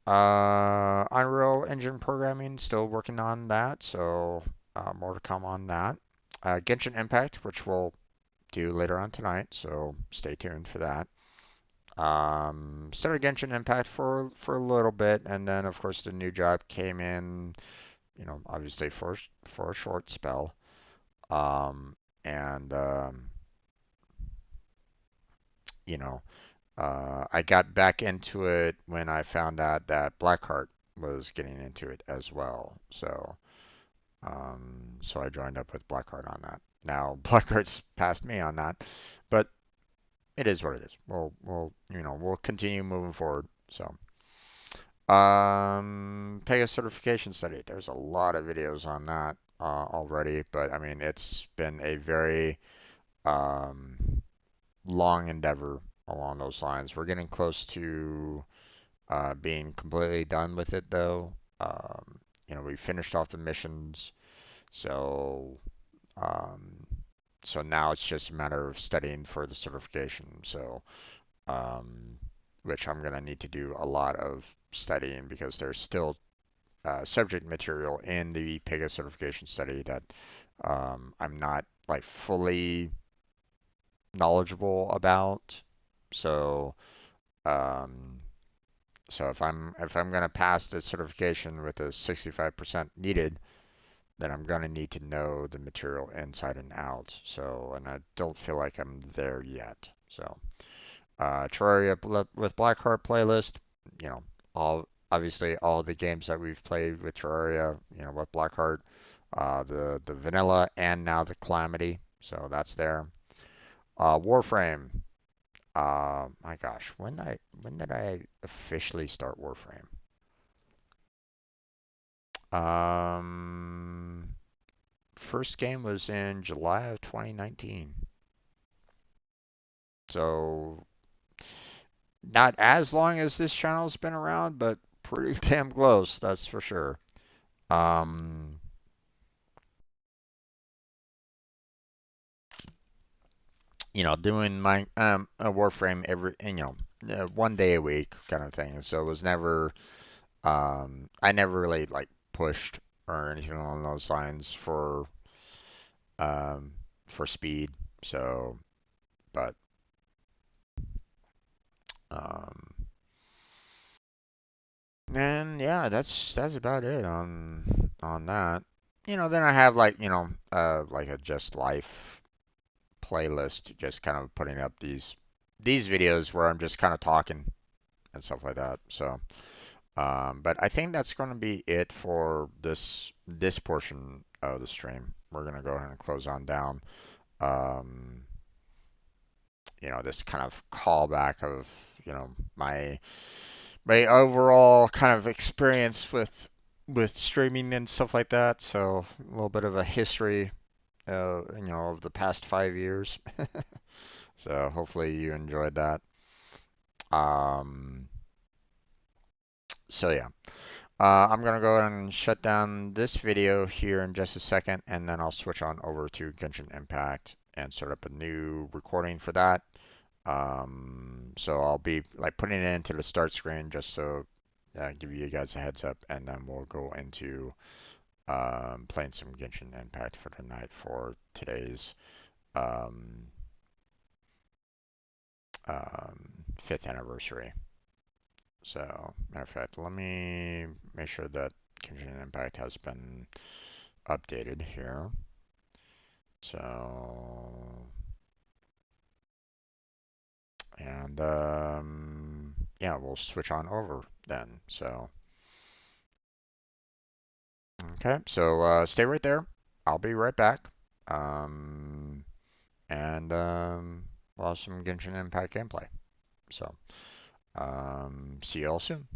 Unreal Engine programming, still working on that, so more to come on that. Genshin Impact, which we'll do later on tonight, so stay tuned for that. Started Genshin Impact for a little bit, and then of course the new job came in, obviously for a short spell. And you know, I got back into it when I found out that Blackheart was getting into it as well. So I joined up with Blackheart on that. Now Blackheart's passed me on that, but it is what it is. We'll continue moving forward. So, Pega certification study. There's a lot of videos on that already, but I mean, it's been a very um, long endeavor along those lines. We're getting close to being completely done with it, though. We finished off the missions, so um, now it's just a matter of studying for the certification. So, um, which I'm gonna need to do a lot of studying because there's still subject material in the Pega certification study that I'm not like fully knowledgeable about. So, um, so if I'm gonna pass the certification with a 65% needed, then I'm gonna need to know the material inside and out. So, and I don't feel like I'm there yet. So, Terraria with Blackheart playlist, you know, all the games that we've played with Terraria, with Blackheart, the vanilla and now the Calamity. So that's there. Warframe. My gosh, when did I officially start Warframe? Um, First game was in July of 2019. So not as long as this channel's been around, but pretty damn close, that's for sure. Um, doing my a Warframe every, 1 day a week kind of thing. So it was never I never really like pushed or anything along those lines um for speed. So, but um and yeah, that's about it on that. Then I have like a Just Life playlist, just kind of putting up these videos where I'm just kind of talking and stuff like that. So, but I think that's going to be it for this portion of the stream. We're gonna go ahead and close on down. Um, this kind of callback of, my overall kind of experience with streaming and stuff like that. So a little bit of a history, of the past 5 years. So hopefully you enjoyed that. Um, so yeah. I'm gonna go ahead and shut down this video here in just a second, and then I'll switch on over to Genshin Impact and start up a new recording for that. So I'll be like putting it into the start screen just so give you guys a heads up, and then we'll go into playing some Genshin Impact for the night for today's um, 5th anniversary. So, matter of fact, let me make sure that Genshin Impact has been updated here. So, and yeah, we'll switch on over then. So, okay, so stay right there. I'll be right back. Um, and we'll have some Genshin Impact gameplay. So, see you all soon.